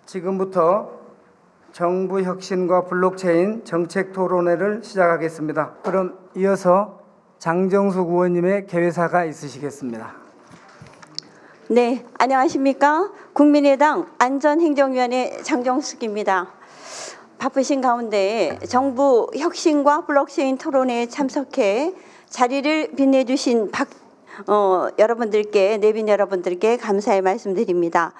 지금부터 정부 혁신과 블록체인 정책 토론회를 시작하겠습니다. 그럼 이어서 장정숙 의원님의 개회사가 있으시겠습니다. 네, 안녕하십니까? 국민의당 안전행정위원회 장정숙입니다. 바쁘신 가운데 정부 혁신과 블록체인 토론회에 참석해 자리를 빛내주신 여러분들께, 내빈 여러분들께 감사의 말씀드립니다.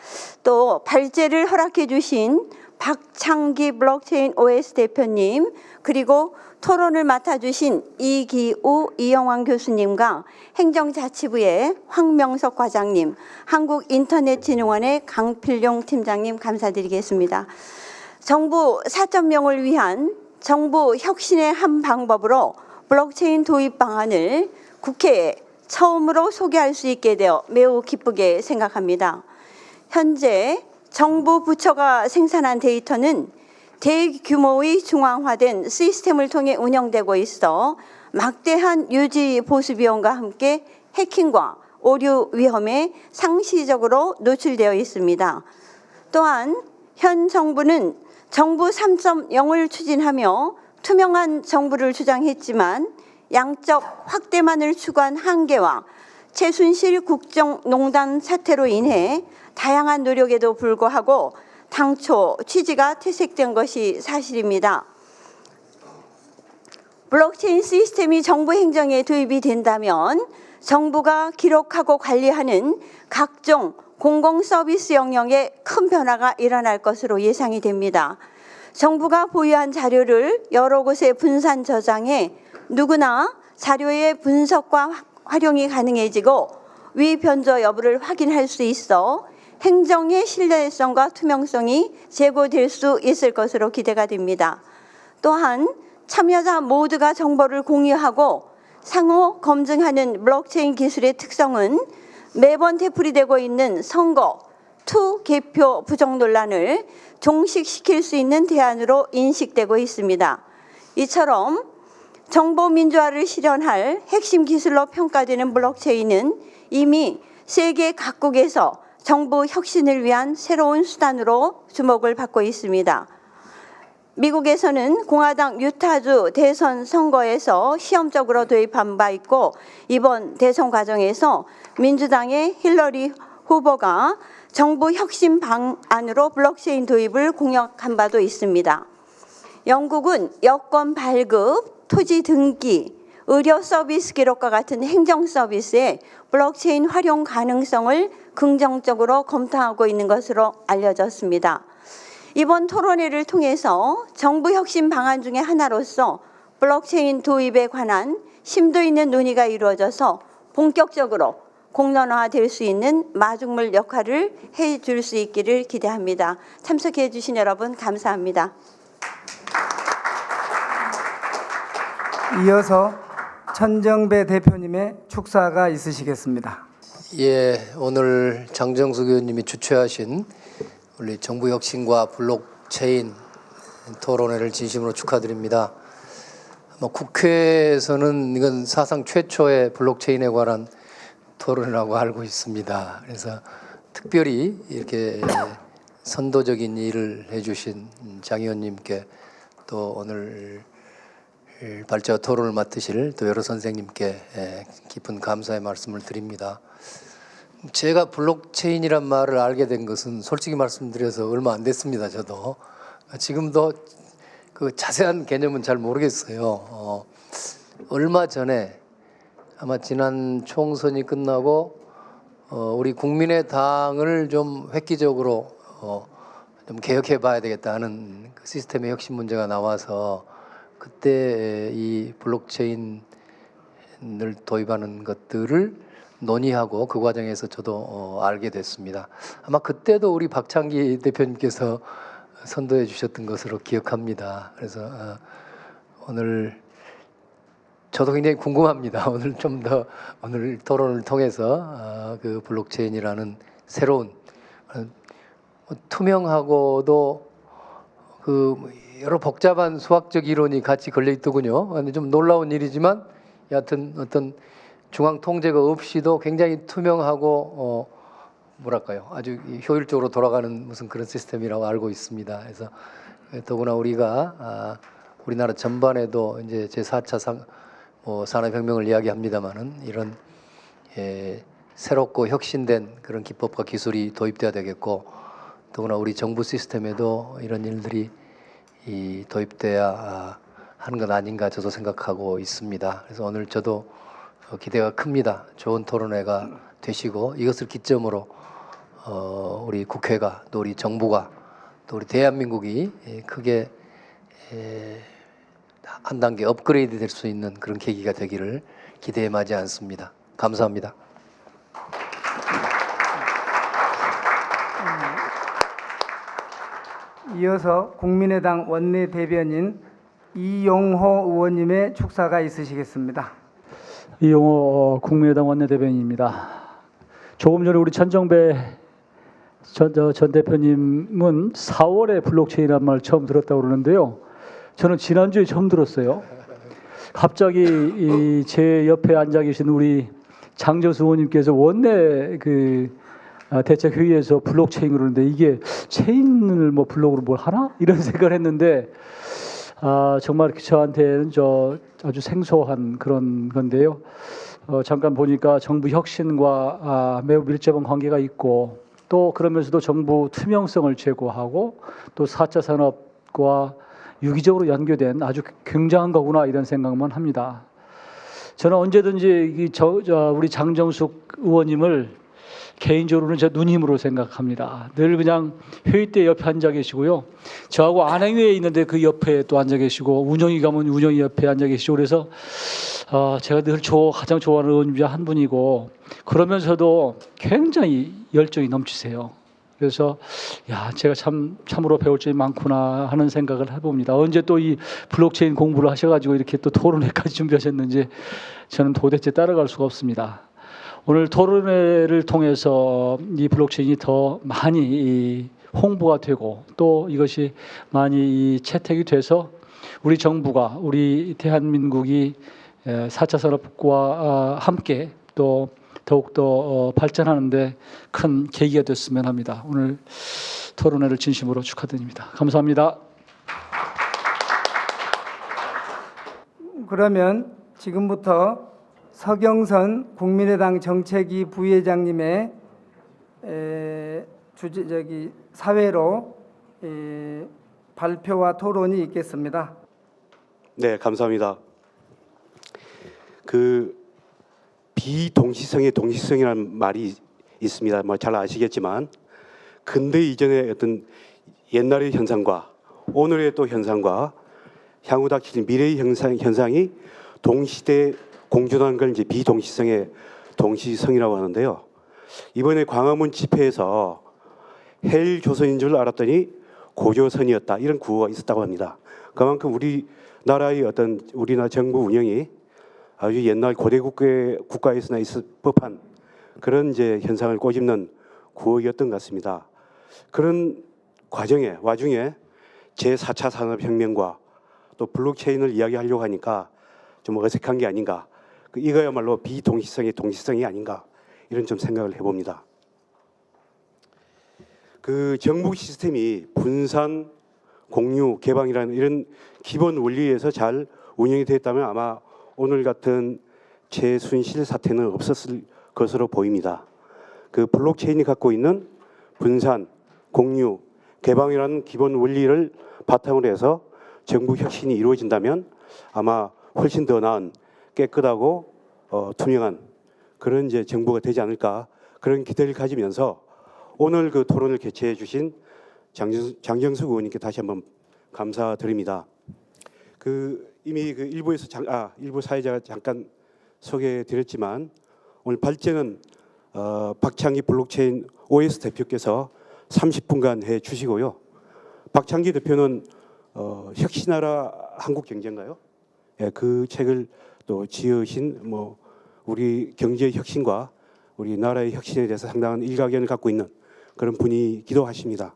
또 발제를 허락해 주신 박창기 블록체인 OS 대표님, 그리고 토론을 맡아주신 이기우 이영환 교수님과 행정자치부의 황명석 과장님, 한국인터넷진흥원의 강필용 팀장님 감사드리겠습니다. 정부 4.0을 위한 정부 혁신의 한 방법으로 블록체인 도입 방안을 국회에 처음으로 소개할 수 있게 되어 매우 기쁘게 생각합니다. 현재 정부 부처가 생산한 데이터는 대규모의 중앙화된 시스템을 통해 운영되고 있어 막대한 유지 보수 비용과 함께 해킹과 오류 위험에 상시적으로 노출되어 있습니다. 또한 현 정부는 정부 3.0을 추진하며 투명한 정부를 주장했지만 양적 확대만을 추구한 한계와 최순실 국정농단 사태로 인해 다양한 노력에도 불구하고 당초 취지가 퇴색된 것이 사실입니다. 블록체인 시스템이 정부 행정에 도입이 된다면 정부가 기록하고 관리하는 각종 공공서비스 영역에 큰 변화가 일어날 것으로 예상이 됩니다. 정부가 보유한 자료를 여러 곳에 분산 저장해 누구나 자료의 분석과 활용이 가능해지고 위변조 여부를 확인할 수 있어 행정의 신뢰성과 투명성이 제고될 수 있을 것으로 기대가 됩니다. 또한 참여자 모두가 정보를 공유하고 상호 검증하는 블록체인 기술의 특성은 매번 되풀이되고 있는 선거, 투개표 부정 논란을 종식시킬 수 있는 대안으로 인식되고 있습니다. 이처럼 정보 민주화를 실현할 핵심 기술로 평가되는 블록체인은 이미 세계 각국에서 정부 혁신을 위한 새로운 수단으로 주목을 받고 있습니다. 미국에서는 공화당 유타주 대선 선거에서 시험적으로 도입한 바 있고 이번 대선 과정에서 민주당의 힐러리 후보가 정부 혁신 방안으로 블록체인 도입을 공약한 바도 있습니다. 영국은 여권 발급, 토지 등기, 의료 서비스 기록과 같은 행정 서비스에 블록체인 활용 가능성을 긍정적으로 검토하고 있는 것으로 알려졌습니다. 이번 토론회를 통해서 정부 혁신 방안 중에 하나로서 블록체인 도입에 관한 심도 있는 논의가 이루어져서 본격적으로 공론화될 수 있는 마중물 역할을 해줄 수 있기를 기대합니다. 참석해 주신 여러분 감사합니다. 이어서 천정배 대표님의 축사가 있으시겠습니다. 예, 오늘 장정숙 의원님이 주최하신 우리 정부 혁신과 블록체인 토론회를 진심으로 축하드립니다. 국회에서는 이건 사상 최초의 블록체인에 관한 토론이라고 알고 있습니다. 그래서 특별히 이렇게 선도적인 일을 해주신 장 의원님께 또 오늘 발제와 토론을 맡으실 또 여러 선생님께 깊은 감사의 말씀을 드립니다. 제가 블록체인이란 말을 알게 된 것은 솔직히 말씀드려서 얼마 안 됐습니다. 저도 지금도 그 자세한 개념은 잘 모르겠어요. 얼마 전에 아마 지난 총선이 끝나고 우리 국민의당을 좀 획기적으로 좀 개혁해 봐야 되겠다 하는 그 시스템의 혁신 문제가 나와서 그때 이 블록체인을 도입하는 것들을 논의하고 그 과정에서 저도 알게 됐습니다. 아마 그때도 우리 박창기 대표님께서 선도해 주셨던 것으로 기억합니다. 그래서 오늘 저도 굉장히 궁금합니다. 오늘 좀 더 오늘 토론을 통해서 그 블록체인이라는 새로운 투명하고도 그 여러 복잡한 수학적 이론이 같이 걸려 있더군요. 근데 좀 놀라운 일이지만 여하튼 어떤 중앙 통제가 없이도 굉장히 투명하고 뭐랄까요, 아주 효율적으로 돌아가는 무슨 그런 시스템이라고 알고 있습니다. 그래서 더구나 우리가 우리나라 전반에도 이제 제4차 산업혁명을 이야기합니다만은 이런 새롭고 혁신된 그런 기법과 기술이 도입돼야 되겠고, 더구나 우리 정부 시스템에도 이런 일들이 도입돼야 하는 것 아닌가 저도 생각하고 있습니다. 그래서 오늘 저도 기대가 큽니다. 좋은 토론회가 되시고 이것을 기점으로 우리 국회가 또 우리 정부가 또 우리 대한민국이 크게 한 단계 업그레이드 될 수 있는 그런 계기가 되기를 기대에 마지 않습니다. 감사합니다. 이어서 국민의당 원내대변인 이용호 의원님의 축사가 있으시겠습니다. 이용호 국민의당 원내대변인입니다. 조금 전에 우리 천정배 전 대표님은 4월에 블록체인이라는 말을 처음 들었다고 그러는데요. 저는 지난주에 처음 들었어요. 갑자기 제 옆에 앉아 계신 우리 장정수 의원님께서 원내 대책회의에서 블록체인 그러는데 이게 체인을 뭐 블록으로 뭘 하나? 이런 생각을 했는데 정말 저한테는 아주 생소한 그런 건데요. 잠깐 보니까 정부 혁신과 매우 밀접한 관계가 있고 또 그러면서도 정부 투명성을 제고하고 또 4차 산업과 유기적으로 연계된 아주 굉장한 거구나 이런 생각만 합니다. 저는 언제든지 우리 장정숙 의원님을 개인적으로는 제 누님으로 생각합니다. 늘 그냥 회의 때 옆에 앉아 계시고요. 저하고 안행위에 있는데 그 옆에 또 앉아 계시고 운영위 가면 운영위 옆에 앉아 계시고 그래서 제가 늘 가장 좋아하는 의원 중에 한 분이고 그러면서도 굉장히 열정이 넘치세요. 그래서 제가 참으로 배울 점이 많구나 하는 생각을 해봅니다. 언제 또 이 블록체인 공부를 하셔가지고 이렇게 또 토론회까지 준비하셨는지 저는 도대체 따라갈 수가 없습니다. 오늘 토론회를 통해서 이 블록체인이 더 많이 홍보가 되고 또 이것이 많이 채택이 돼서 우리 정부가 우리 대한민국이 4차 산업과 함께 또 더욱더 발전하는데 큰 계기가 됐으면 합니다. 오늘 토론회를 진심으로 축하드립니다. 감사합니다. 그러면 지금부터 서경선 국민의당 정책위 부회장님의 사회로 발표와 토론이 있겠습니다. 네, 감사합니다. 비동시성의 동시성이라는 말이 있습니다. 뭐 잘 아시겠지만 근대 이전의 어떤 옛날의 현상과 오늘의 또 현상과 향후 닥칠 미래의 현상이 동시대에 공존하는 걸 이제 비동시성의 동시성이라고 하는데요. 이번에 광화문 집회에서 헬조선인 줄 알았더니 고조선이었다 이런 구호가 있었다고 합니다. 그만큼 우리나라의 우리나라 정부 운영이 아주 옛날 고대 국가에서나 있을 법한 그런 이제 현상을 꼬집는 구호였던 것 같습니다. 그런 와중에 제4차 산업혁명과 또 블록체인을 이야기하려고 하니까 좀 어색한 게 아닌가. 이거야말로 비동시성의 동시성이 아닌가 이런 좀 생각을 해봅니다. 정부 시스템이 분산, 공유, 개방이라는 이런 기본 원리에서 잘 운영이 됐다면 아마 오늘 같은 최순실 사태는 없었을 것으로 보입니다. 블록체인이 갖고 있는 분산, 공유, 개방이라는 기본 원리를 바탕으로 해서 정부 혁신이 이루어진다면 아마 훨씬 더 나은 깨끗하고 투명한 그런 이제 정부가 되지 않을까 그런 기대를 가지면서 오늘 토론을 개최해 주신 장정숙 의원님께 다시 한번 감사드립니다. 이미 일부 사회자가 잠깐 소개해 드렸지만 오늘 발제는 박창기 블록체인 OS 대표께서 30분간 해 주시고요. 박창기 대표는 혁신하라 한국경제인가요? 그 책을 또 지으신 우리 경제 혁신과 우리 나라의 혁신에 대해서 상당한 일가견을 갖고 있는 그런 분이기도 하십니다.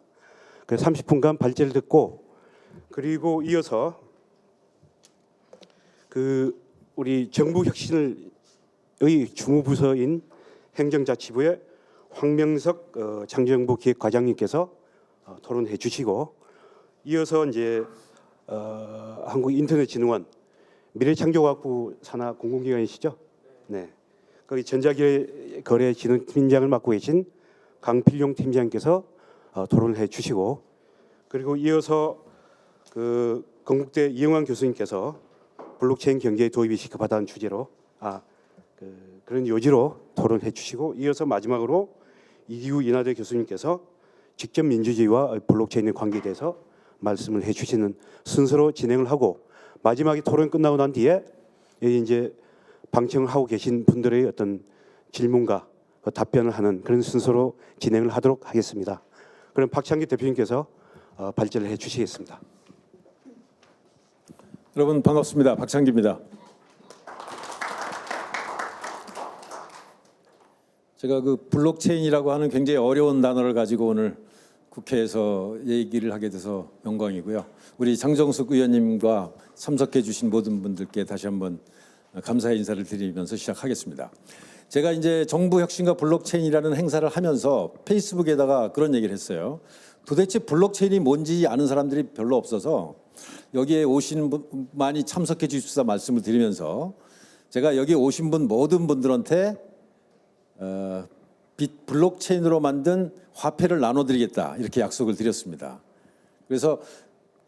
그래서 30분간 발제를 듣고 그리고 이어서 우리 정부 혁신의 주무부서인 행정자치부의 황명석 창조정보 기획과장님께서 토론해 주시고 이어서 이제 한국인터넷진흥원 미래창조과학부 산하 공공기관이시죠? 네. 거기 전자거래진흥팀장을 맡고 계신 강필용 팀장님께서 토론을 해 주시고 그리고 이어서 그 건국대 이영환 교수님께서 블록체인 경제에 도입이 시급하다는 주제로 그런 요지로 토론해 주시고 이어서 마지막으로 이기우 인하대 교수님께서 직접 민주주의와 블록체인의 관계에 대해서 말씀을 해 주시는 순서로 진행을 하고 마지막에 토론 끝나고 난 뒤에 여기 이제 방청을 하고 계신 분들의 어떤 질문과 답변을 하는 그런 순서로 진행을 하도록 하겠습니다. 그럼 박창기 대표님께서 발제를 해 주시겠습니다. 여러분 반갑습니다. 박창기입니다. 제가 그 블록체인이라고 하는 굉장히 어려운 단어를 가지고 오늘 국회에서 얘기를 하게 돼서 영광이고요. 우리 장정숙 의원님과 참석해 주신 모든 분들께 다시 한번 감사의 인사를 드리면서 시작하겠습니다. 제가 이제 정부 혁신과 블록체인이라는 행사를 하면서 페이스북에다가 그런 얘기를 했어요. 도대체 블록체인이 뭔지 아는 사람들이 별로 없어서 여기에 오신 분 많이 참석해 주십사 말씀을 드리면서 제가 여기 오신 분 모든 분들한테 블록체인으로 만든 화폐를 나눠드리겠다 이렇게 약속을 드렸습니다. 그래서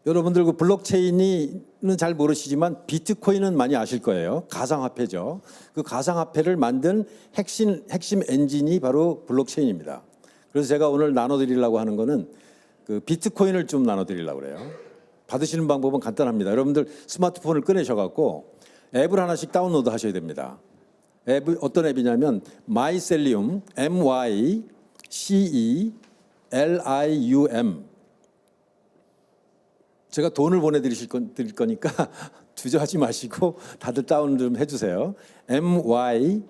여러분들 그 블록체인은 잘 모르시지만 비트코인은 많이 아실 거예요. 가상화폐죠. 그 가상화폐를 만든 핵심 엔진이 바로 블록체인입니다. 그래서 제가 오늘 나눠드리려고 하는 거는 그 비트코인을 좀 나눠드리려고 그래요. 받으시는 방법은 간단합니다. 여러분들 스마트폰을 꺼내셔갖고 앱을 하나씩 다운로드 하셔야 됩니다. 앱 어떤 앱이냐면 마이셀리움 MyCELIUM 제가 돈을 보내드릴 거니까 주저하지 마시고 다들 다운 좀 해주세요. MyCELIUM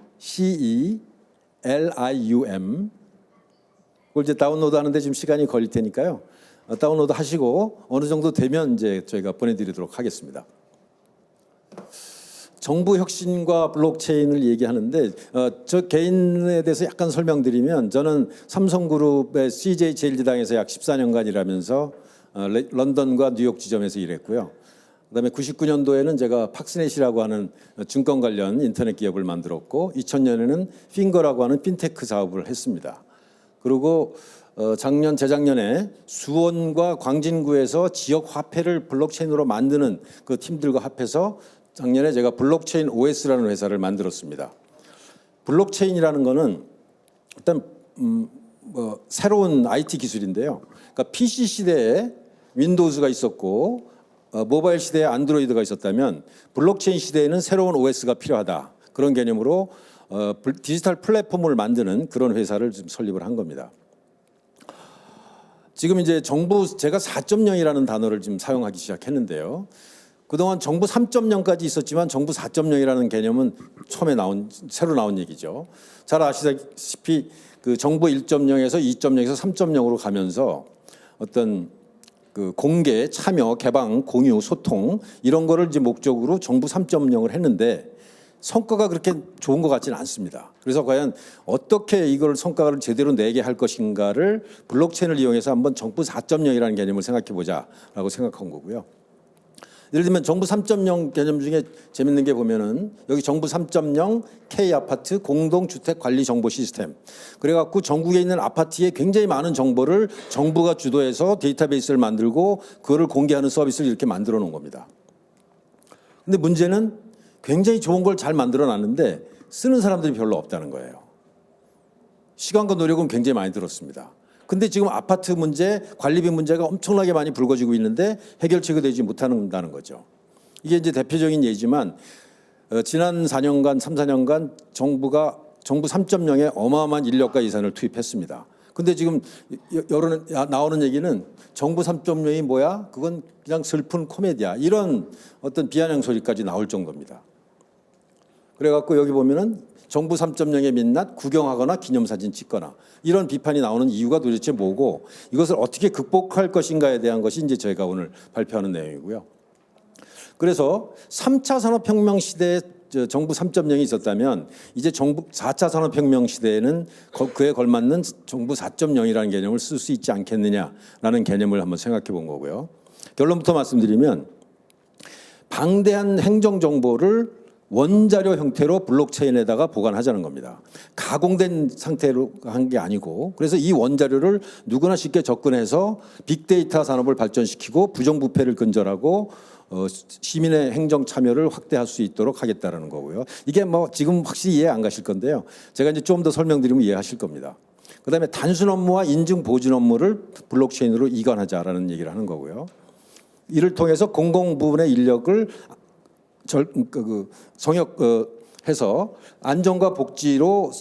그걸 이제 다운로드 하는데 지금 시간이 걸릴 테니까요. 다운로드 하시고 어느 정도 되면 이제 저희가 보내드리도록 하겠습니다. 정부 혁신과 블록체인을 얘기하는데 저 개인에 대해서 약간 설명드리면 저는 삼성그룹의 CJ 제일지당에서 약 14년간 일하면서 런던과 뉴욕 지점에서 일했고요. 그다음에 99년도에는 제가 팍스넷이라고 하는 증권 관련 인터넷 기업을 만들었고 2000년에는 핑거라고 하는 핀테크 사업을 했습니다. 그리고 재작년에 수원과 광진구에서 지역 화폐를 블록체인으로 만드는 그 팀들과 합해서 작년에 제가 블록체인 OS라는 회사를 만들었습니다. 블록체인이라는 거는 일단 새로운 IT 기술인데요. 그러니까 PC 시대에 윈도우즈가 있었고 모바일 시대에 안드로이드가 있었다면 블록체인 시대에는 새로운 OS가 필요하다. 그런 개념으로 디지털 플랫폼을 만드는 그런 회사를 좀 설립을 한 겁니다. 지금 이제 제가 4.0이라는 단어를 지금 사용하기 시작했는데요. 그동안 정부 3.0까지 있었지만 정부 4.0이라는 개념은 새로 나온 얘기죠. 잘 아시다시피 그 정부 1.0에서 2.0에서 3.0으로 가면서 어떤 그 공개, 참여, 개방, 공유, 소통 이런 거를 이제 목적으로 정부 3.0을 했는데 성과가 그렇게 좋은 것 같지는 않습니다. 그래서 과연 어떻게 이걸 성과를 제대로 내게 할 것인가를 블록체인을 이용해서 한번 정부 4.0이라는 개념을 생각해 보자라고 생각한 거고요. 예를 들면 정부 3.0 개념 중에 재밌는 게 보면은 여기 정부 3.0 K아파트 공동주택관리정보 시스템. 그래갖고 전국에 있는 아파트에 굉장히 많은 정보를 정부가 주도해서 데이터베이스를 만들고 그거를 공개하는 서비스를 이렇게 만들어 놓은 겁니다. 근데 문제는 굉장히 좋은 걸 잘 만들어 놨는데 쓰는 사람들이 별로 없다는 거예요. 시간과 노력은 굉장히 많이 들었습니다. 근데 지금 아파트 문제, 관리비 문제가 엄청나게 많이 불거지고 있는데 해결책이 되지 못한다는 거죠. 이게 이제 대표적인 예지만 지난 4년간, 3, 4년간 정부 3.0에 어마어마한 인력과 예산을 투입했습니다. 근데 지금 나오는 얘기는 정부 3.0이 뭐야? 그건 그냥 슬픈 코미디야. 이런 어떤 비아냥 소리까지 나올 정도입니다. 그래갖고 여기 보면은 정부 3.0의 민낯 구경하거나 기념사진 찍거나 이런 비판이 나오는 이유가 도대체 뭐고 이것을 어떻게 극복할 것인가에 대한 것이 이제 저희가 오늘 발표하는 내용이고요. 그래서 3차 산업혁명 시대에 정부 3.0이 있었다면 이제 정부 4차 산업혁명 시대에는 그에 걸맞는 정부 4.0이라는 개념을 쓸 수 있지 않겠느냐라는 개념을 한번 생각해 본 거고요. 결론부터 말씀드리면 방대한 행정 정보를 원자료 형태로 블록체인에다가 보관하자는 겁니다. 가공된 상태로 한 게 아니고, 그래서 이 원자료를 누구나 쉽게 접근해서 빅데이터 산업을 발전시키고 부정부패를 근절하고 시민의 행정 참여를 확대할 수 있도록 하겠다라는 거고요. 이게 뭐 지금 확실히 이해 안 가실 건데요. 제가 이제 좀 더 설명드리면 이해하실 겁니다. 그다음에 단순 업무와 인증 보증 업무를 블록체인으로 이관하자라는 얘기를 하는 거고요. 이를 통해서 공공 부분의 인력을 해서 안전과 복지로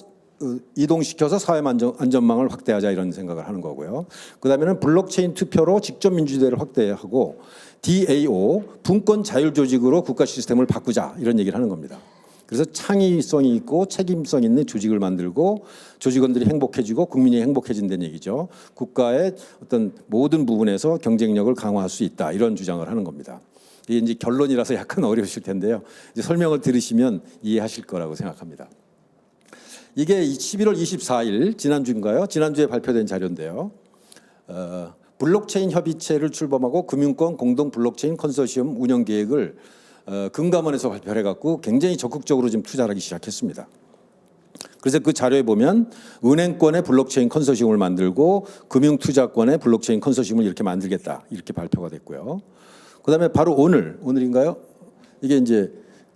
이동시켜서 사회 안전망을 확대하자 이런 생각을 하는 거고요. 그다음에는 블록체인 투표로 직접 민주주의를 확대하고 DAO 분권 자율 조직으로 국가 시스템을 바꾸자 이런 얘기를 하는 겁니다. 그래서 창의성이 있고 책임성 있는 조직을 만들고 조직원들이 행복해지고 국민이 행복해진다는 얘기죠. 국가의 어떤 모든 부분에서 경쟁력을 강화할 수 있다 이런 주장을 하는 겁니다. 이게 이제 결론이라서 약간 어려우실 텐데요. 이제 설명을 들으시면 이해하실 거라고 생각합니다. 이게 11월 24일 지난주인가요? 지난주에 발표된 자료인데요. 블록체인 협의체를 출범하고 금융권 공동 블록체인 컨소시엄 운영 계획을 금감원에서 발표를 해갖고 굉장히 적극적으로 지금 투자를 하기 시작했습니다. 그래서 그 자료에 보면 은행권의 블록체인 컨소시엄을 만들고 금융투자권의 블록체인 컨소시엄을 이렇게 만들겠다 이렇게 발표가 됐고요. 그다음에 바로 오늘인가요? 이게 이제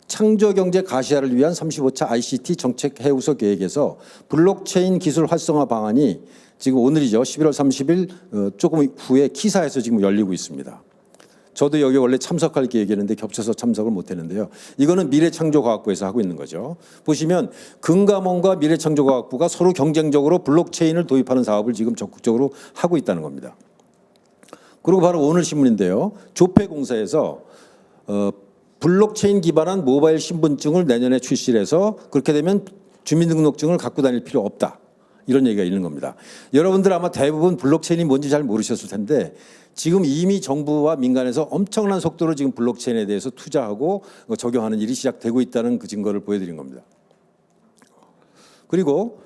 창조경제 가시화를 위한 35차 ICT 정책 해우소 계획에서 블록체인 기술 활성화 방안이 지금 오늘이죠. 11월 30일 조금 후에 키사에서 지금 열리고 있습니다. 저도 여기 원래 참석할 계획이었는데 겹쳐서 참석을 못했는데요. 이거는 미래창조과학부에서 하고 있는 거죠. 보시면 금감원과 미래창조과학부가 서로 경쟁적으로 블록체인을 도입하는 사업을 지금 적극적으로 하고 있다는 겁니다. 그리고 바로 오늘 신문인데요. 조폐공사에서 블록체인 기반한 모바일 신분증을 내년에 출시를 해서 그렇게 되면 주민등록증을 갖고 다닐 필요 없다. 이런 얘기가 있는 겁니다. 여러분들 아마 대부분 블록체인이 뭔지 잘 모르셨을 텐데 지금 이미 정부와 민간에서 엄청난 속도로 지금 블록체인에 대해서 투자하고 적용하는 일이 시작되고 있다는 그 증거를 보여드린 겁니다. 그리고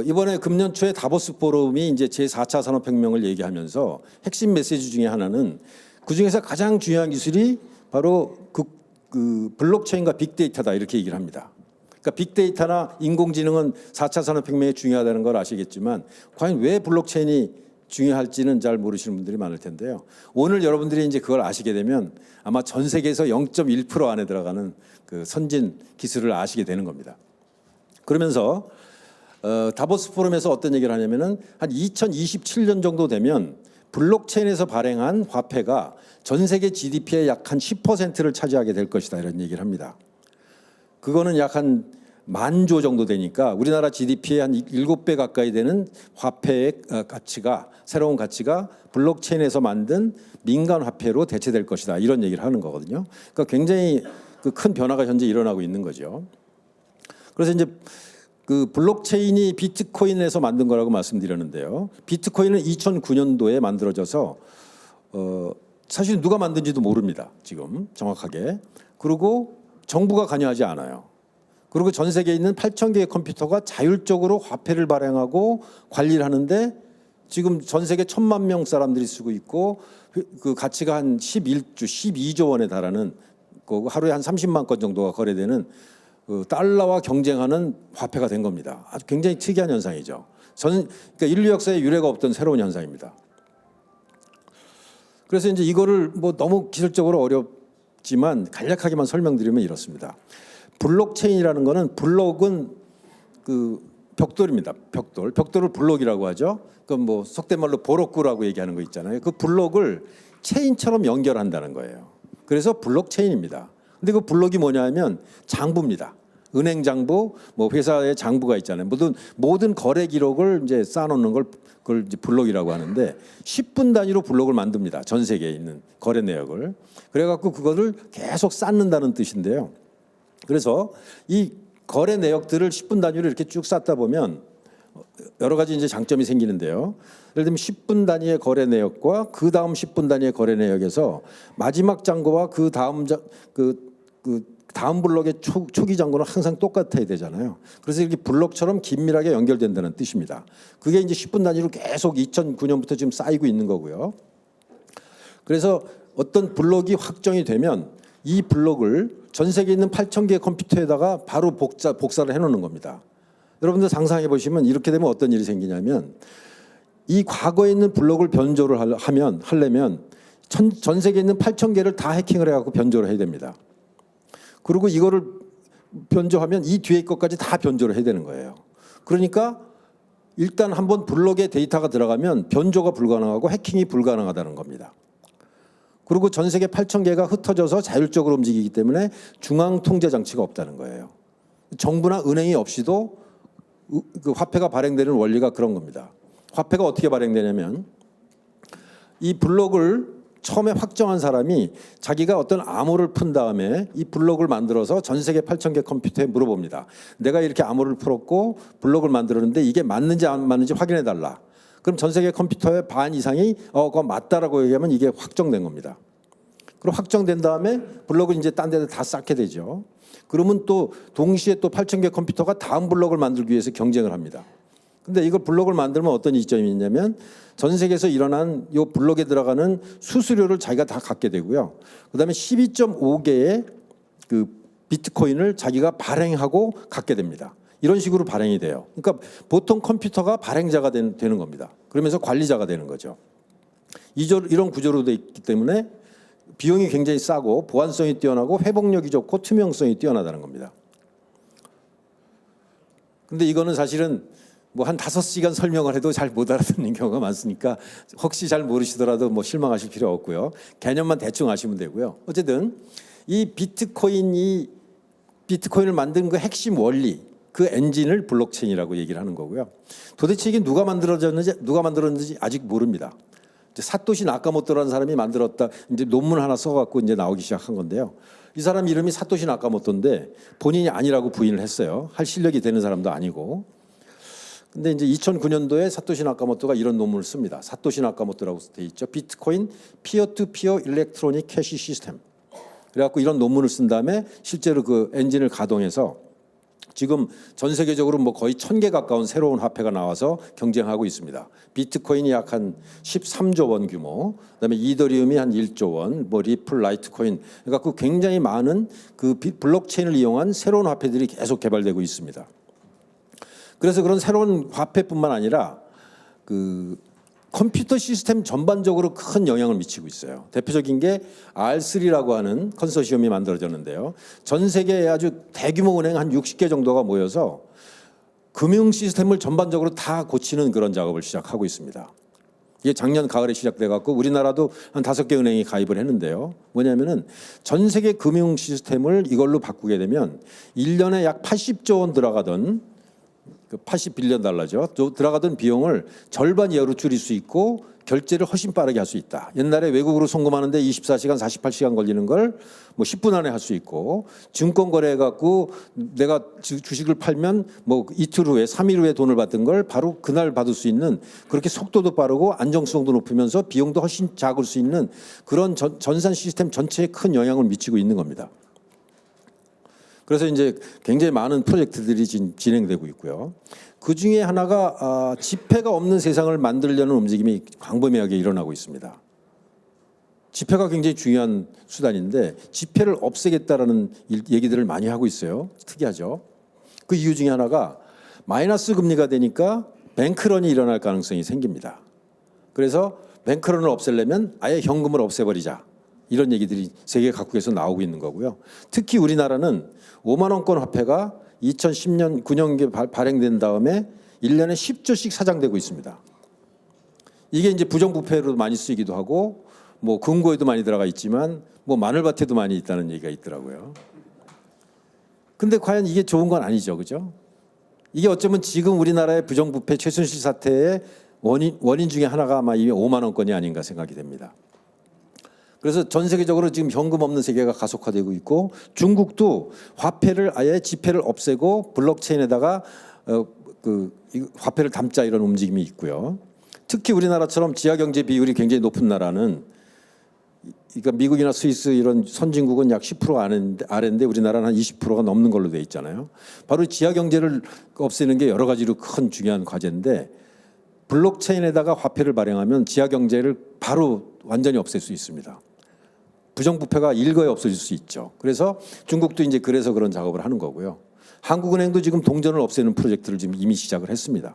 이번에 금년 초에 다보스 포럼이 이제 제4차 산업혁명을 얘기하면서 핵심 메시지 중에 하나는 그중에서 가장 중요한 기술이 바로 그 블록체인과 빅데이터다 이렇게 얘기를 합니다. 그러니까 빅데이터나 인공지능은 4차 산업혁명에 중요하다는 걸 아시겠지만 과연 왜 블록체인이 중요할지는 잘 모르시는 분들이 많을 텐데요. 오늘 여러분들이 이제 그걸 아시게 되면 아마 전 세계에서 0.1% 안에 들어가는 그 선진 기술을 아시게 되는 겁니다. 그러면서 다보스 포럼에서 어떤 얘기를 하냐면은 한 2027년 정도 되면 블록체인에서 발행한 화폐가 전 세계 GDP의 약 한 10%를 차지하게 될 것이다 이런 얘기를 합니다. 그거는 약 한 10,000조 정도 되니까 우리나라 GDP의 한 7배 가까이 되는 화폐의 가치가 새로운 가치가 블록체인에서 만든 민간 화폐로 대체될 것이다 이런 얘기를 하는 거거든요. 그러니까 굉장히 큰 변화가 현재 일어나고 있는 거죠. 그래서 이제 그 블록체인이 비트코인에서 만든 거라고 말씀드렸는데요. 비트코인은 2009년도에 만들어져서 사실 누가 만든지도 모릅니다. 지금 정확하게. 그리고 정부가 관여하지 않아요. 그리고 전 세계에 있는 8,000개의 컴퓨터가 자율적으로 화폐를 발행하고 관리를 하는데 지금 전 세계 1,000만 명 사람들이 쓰고 있고 그 가치가 한 12조 원에 달하는 거고 하루에 한 30만 건 정도가 거래되는 그 달러와 경쟁하는 화폐가 된 겁니다. 아주 굉장히 특이한 현상이죠. 그러니까 인류 역사에 유례가 없던 새로운 현상입니다. 그래서 이제 이거를 뭐 너무 기술적으로 어렵지만 간략하게만 설명드리면 이렇습니다. 블록체인이라는 거는 블록은 그 벽돌입니다. 벽돌을 블록이라고 하죠. 그 뭐 속된 말로 보록구라고 얘기하는 거 있잖아요. 그 블록을 체인처럼 연결한다는 거예요. 그래서 블록체인입니다. 근데 그 블록이 뭐냐면 장부입니다. 은행 장부, 뭐 회사의 장부가 있잖아요. 모든 거래 기록을 이제 쌓아놓는 그걸 이제 블록이라고 하는데 10분 단위로 블록을 만듭니다. 전 세계에 있는 거래 내역을. 그래갖고 그거를 계속 쌓는다는 뜻인데요. 그래서 이 거래 내역들을 10분 단위로 이렇게 쭉 쌓다 보면 여러 가지 이제 장점이 생기는데요. 예를 들면 10분 단위의 거래 내역과 그 다음 10분 단위의 거래 내역에서 마지막 장부와 그 다음 다음 블록의 초기 잔고는 항상 똑같아야 되잖아요. 그래서 이렇게 블록처럼 긴밀하게 연결된다는 뜻입니다. 그게 이제 10분 단위로 계속 2009년부터 지금 쌓이고 있는 거고요. 그래서 어떤 블록이 확정이 되면 이 블록을 전 세계에 있는 8,000개의 컴퓨터에다가 바로 복사를 해놓는 겁니다. 여러분들 상상해 보시면 이렇게 되면 어떤 일이 생기냐면 이 과거에 있는 블록을 변조를 하려면 전 세계에 있는 8,000개를 다 해킹을 해갖고 변조를 해야 됩니다. 그리고 이거를 변조하면 이 뒤에 것까지 다 변조를 해야 되는 거예요. 그러니까 일단 한번 블록에 데이터가 들어가면 변조가 불가능하고 해킹이 불가능하다는 겁니다. 그리고 전 세계 8,000개가 흩어져서 자율적으로 움직이기 때문에 중앙 통제 장치가 없다는 거예요. 정부나 은행이 없이도 그 화폐가 발행되는 원리가 그런 겁니다. 화폐가 어떻게 발행되냐면 이 블록을 처음에 확정한 사람이 자기가 어떤 암호를 푼 다음에 이 블록을 만들어서 전 세계 8,000개 컴퓨터에 물어봅니다. 내가 이렇게 암호를 풀었고 블록을 만들었는데 이게 맞는지 안 맞는지 확인해 달라. 그럼 전 세계 컴퓨터의 반 이상이 그거 맞다라고 얘기하면 이게 확정된 겁니다. 그리고 확정된 다음에 블록을 이제 딴 데다 다 쌓게 되죠. 그러면 또 동시에 또 8,000개 컴퓨터가 다음 블록을 만들기 위해서 경쟁을 합니다. 근데 이걸 블록을 만들면 어떤 이점이 있냐면 전 세계에서 일어난 이 블록에 들어가는 수수료를 자기가 다 갖게 되고요. 그다음에 12.5개의 그 비트코인을 자기가 발행하고 갖게 됩니다. 이런 식으로 발행이 돼요. 그러니까 보통 컴퓨터가 발행자가 되는 겁니다. 그러면서 관리자가 되는 거죠. 이런 구조로 되어 있기 때문에 비용이 굉장히 싸고 보안성이 뛰어나고 회복력이 좋고 투명성이 뛰어나다는 겁니다. 근데 이거는 사실은 뭐 한 5시간 설명을 해도 잘 못 알아듣는 경우가 많으니까 혹시 잘 모르시더라도 뭐 실망하실 필요 없고요. 개념만 대충 아시면 되고요. 어쨌든 이 비트코인을 만든 그 핵심 원리, 그 엔진을 블록체인이라고 얘기를 하는 거고요. 도대체 이게 누가 만들었는지 아직 모릅니다. 이제 사토시 나카모토라는 사람이 만들었다. 이제 논문 하나 써갖고 이제 나오기 시작한 건데요. 이 사람 이름이 사토시 나카모토인데 본인이 아니라고 부인을 했어요. 할 실력이 되는 사람도 아니고. 근데 이제 2009년도에 사토시 나카모토가 이런 논문을 씁니다. 사토시 나카모토라고 돼 있죠. 비트코인 피어-투-피어 일렉트로닉 캐시 시스템. 그래갖고 이런 논문을 쓴 다음에 실제로 그 엔진을 가동해서 지금 전 세계적으로 뭐 거의 1,000개 가까운 새로운 화폐가 나와서 경쟁하고 있습니다. 비트코인이 약 한 13조 원 규모, 그다음에 이더리움이 한 1조 원, 뭐 리플, 라이트코인, 그러니까 굉장히 많은 그 블록체인을 이용한 새로운 화폐들이 계속 개발되고 있습니다. 그래서 그런 새로운 화폐뿐만 아니라 그 컴퓨터 시스템 전반적으로 큰 영향을 미치고 있어요. 대표적인 게 R3라고 하는 컨소시엄이 만들어졌는데요. 전 세계에 아주 대규모 은행 한 60개 정도가 모여서 금융 시스템을 전반적으로 다 고치는 그런 작업을 시작하고 있습니다. 이게 작년 가을에 시작돼 갖고 우리나라도 한 5개 은행이 가입을 했는데요. 뭐냐면은 전 세계 금융 시스템을 이걸로 바꾸게 되면 1년에 약 80조 원 들어가던 그 80빌리언 달러죠. 들어가던 비용을 절반 이하로 줄일 수 있고 결제를 훨씬 빠르게 할 수 있다. 옛날에 외국으로 송금하는데 24시간, 48시간 걸리는 걸 뭐 10분 안에 할 수 있고, 증권 거래해 갖고 내가 주식을 팔면 뭐 이틀 후에, 3일 후에 돈을 받던 걸 바로 그날 받을 수 있는, 그렇게 속도도 빠르고 안정성도 높으면서 비용도 훨씬 작을 수 있는 그런 전산 시스템 전체에 큰 영향을 미치고 있는 겁니다. 그래서 이제 굉장히 많은 프로젝트들이 진행되고 있고요. 그 중에 하나가 지폐가 없는 세상을 만들려는 움직임이 광범위하게 일어나고 있습니다. 지폐가 굉장히 중요한 수단인데 지폐를 없애겠다라는 얘기들을 많이 하고 있어요. 특이하죠. 그 이유 중에 하나가 마이너스 금리가 되니까 뱅크런이 일어날 가능성이 생깁니다. 그래서 뱅크런을 없애려면 아예 현금을 없애버리자. 이런 얘기들이 세계 각국에서 나오고 있는 거고요. 특히 우리나라는 5만 원권 화폐가 2010년 9년에 발행된 다음에 1년에 10조씩 사장되고 있습니다. 이게 이제 부정부패로 많이 쓰이기도 하고 뭐 금고에도 많이 들어가 있지만 뭐 마늘밭에도 많이 있다는 얘기가 있더라고요. 근데 과연 이게 좋은 건 아니죠. 그죠? 이게 어쩌면 지금 우리나라의 부정부패 최순실 사태의 원인 중에 하나가 아마 이 5만 원권이 아닌가 생각이 됩니다. 그래서 전 세계적으로 지금 현금 없는 세계가 가속화되고 있고 중국도 화폐를 아예 지폐를 없애고 블록체인에다가 화폐를 담자 이런 움직임이 있고요. 특히 우리나라처럼 지하경제 비율이 굉장히 높은 나라는 그러니까 미국이나 스위스 이런 선진국은 약 10% 아래인데 우리나라는 한 20%가 넘는 걸로 돼 있잖아요. 바로 지하 경제를 없애는 게 여러 가지로 큰 중요한 과제인데 블록체인에다가 화폐를 발행하면 지하 경제를 바로 완전히 없앨 수 있습니다. 부정부패가 일거에 없어질 수 있죠. 그래서 중국도 이제 그래서 그런 작업을 하는 거고요. 한국은행도 지금 동전을 없애는 프로젝트를 지금 이미 시작을 했습니다.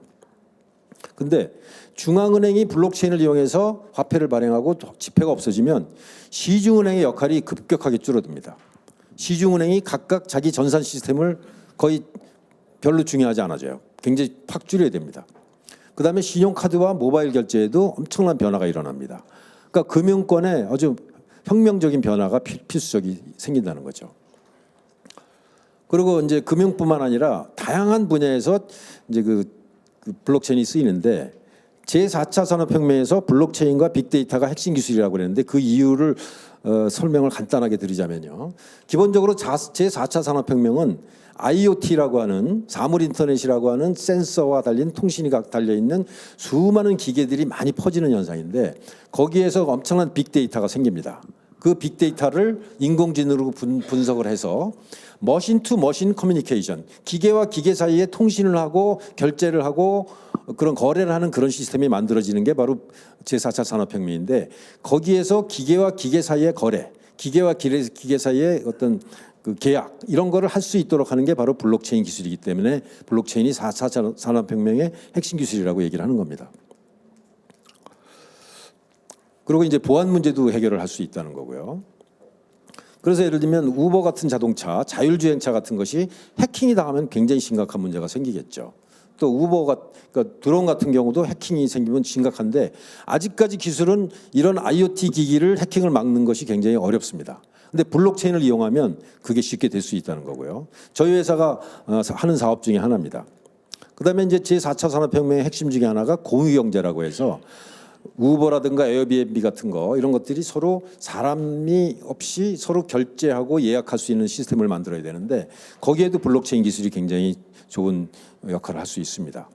근데 중앙은행이 블록체인을 이용해서 화폐를 발행하고 지폐가 없어지면 시중은행의 역할이 급격하게 줄어듭니다. 시중은행이 각각 자기 전산 시스템을 거의 별로 중요하지 않아져요. 굉장히 팍 줄여야 됩니다. 그다음에 신용카드와 모바일 결제에도 엄청난 변화가 일어납니다. 그러니까 금융권에 아주 혁명적인 변화가 필수적이 생긴다는 거죠. 그리고 이제 금융뿐만 아니라 다양한 분야에서 이제 그 블록체인이 쓰이는데 제4차 산업혁명에서 블록체인과 빅데이터가 핵심 기술이라고 그랬는데 그 이유를 설명을 간단하게 드리자면요. 기본적으로 제4차 산업혁명은 IoT라고 하는 사물 인터넷이라고 하는 센서와 달린 통신이 달려있는 수많은 기계들이 많이 퍼지는 현상인데 거기에서 엄청난 빅데이터가 생깁니다. 그 빅데이터를 인공지능으로 분석을 해서 머신 투 머신 커뮤니케이션, 기계와 기계 사이에 통신을 하고 결제를 하고 그런 거래를 하는 그런 시스템이 만들어지는 게 바로 제4차 산업혁명인데 거기에서 기계와 기계 사이의 거래, 기계와 기계 사이의 어떤 그 계약 이런 거를 할 수 있도록 하는 게 바로 블록체인 기술이기 때문에 블록체인이 4차 산업혁명의 핵심 기술이라고 얘기를 하는 겁니다. 그리고 이제 보안 문제도 해결을 할 수 있다는 거고요. 그래서 예를 들면 우버 같은 자동차, 자율주행차 같은 것이 해킹이 당하면 굉장히 심각한 문제가 생기겠죠. 또 우버가 그러니까 드론 같은 경우도 해킹이 생기면 심각한데 아직까지 기술은 이런 IoT 기기를 해킹을 막는 것이 굉장히 어렵습니다. 근데 블록체인을 이용하면 그게 쉽게 될 수 있다는 거고요. 저희 회사가 하는 사업 중에 하나입니다. 그다음에 이제 제4차 산업혁명의 핵심 중에 하나가 공유경제라고 해서 우버라든가 에어비앤비 같은 거 이런 것들이 서로 사람이 없이 서로 결제하고 예약할 수 있는 시스템을 만들어야 되는데 거기에도 블록체인 기술이 굉장히 좋은 역할을 할 수 있습니다.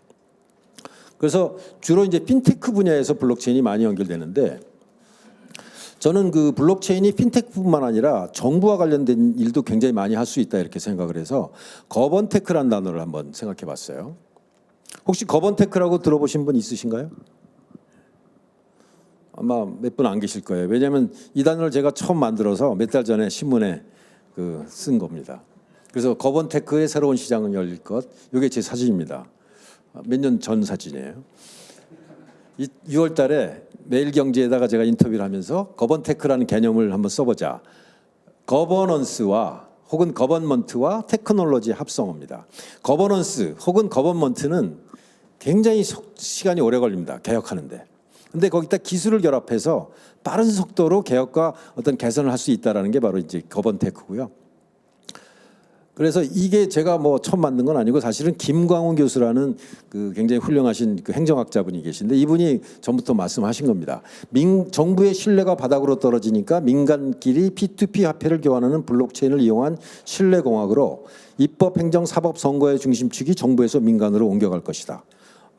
그래서 주로 이제 핀테크 분야에서 블록체인이 많이 연결되는데 저는 그 블록체인이 핀테크뿐만 아니라 정부와 관련된 일도 굉장히 많이 할 수 있다 이렇게 생각을 해서 거번테크라는 단어를 한번 생각해 봤어요. 혹시 거번테크라고 들어보신 분 있으신가요? 아마 몇 분 안 계실 거예요. 왜냐하면 이 단어를 제가 처음 만들어서 몇 달 전에 신문에 쓴 겁니다. 그래서 거번테크의 새로운 시장은 열릴 것. 이게 제 사진입니다. 몇 년 전 사진이에요. 6월 달에 매일경제에다가 제가 인터뷰를 하면서 거번테크라는 개념을 한번 써보자. 거버넌스와 혹은 거버먼트와 테크놀로지 합성어입니다. 거버넌스 혹은 거버먼트는 굉장히 시간이 오래 걸립니다. 개혁하는데. 근데 거기다 기술을 결합해서 빠른 속도로 개혁과 어떤 개선을 할 수 있다라는 게 바로 이제 거번테크고요. 그래서 이게 제가 뭐 처음 만든 건 아니고 사실은 김광훈 교수라는 그 굉장히 훌륭하신 그 행정학자분이 계신데 이분이 전부터 말씀하신 겁니다. 정부의 신뢰가 바닥으로 떨어지니까 민간끼리 P2P 화폐를 교환하는 블록체인을 이용한 신뢰공학으로 입법, 행정, 사법, 선거의 중심축이 정부에서 민간으로 옮겨갈 것이다.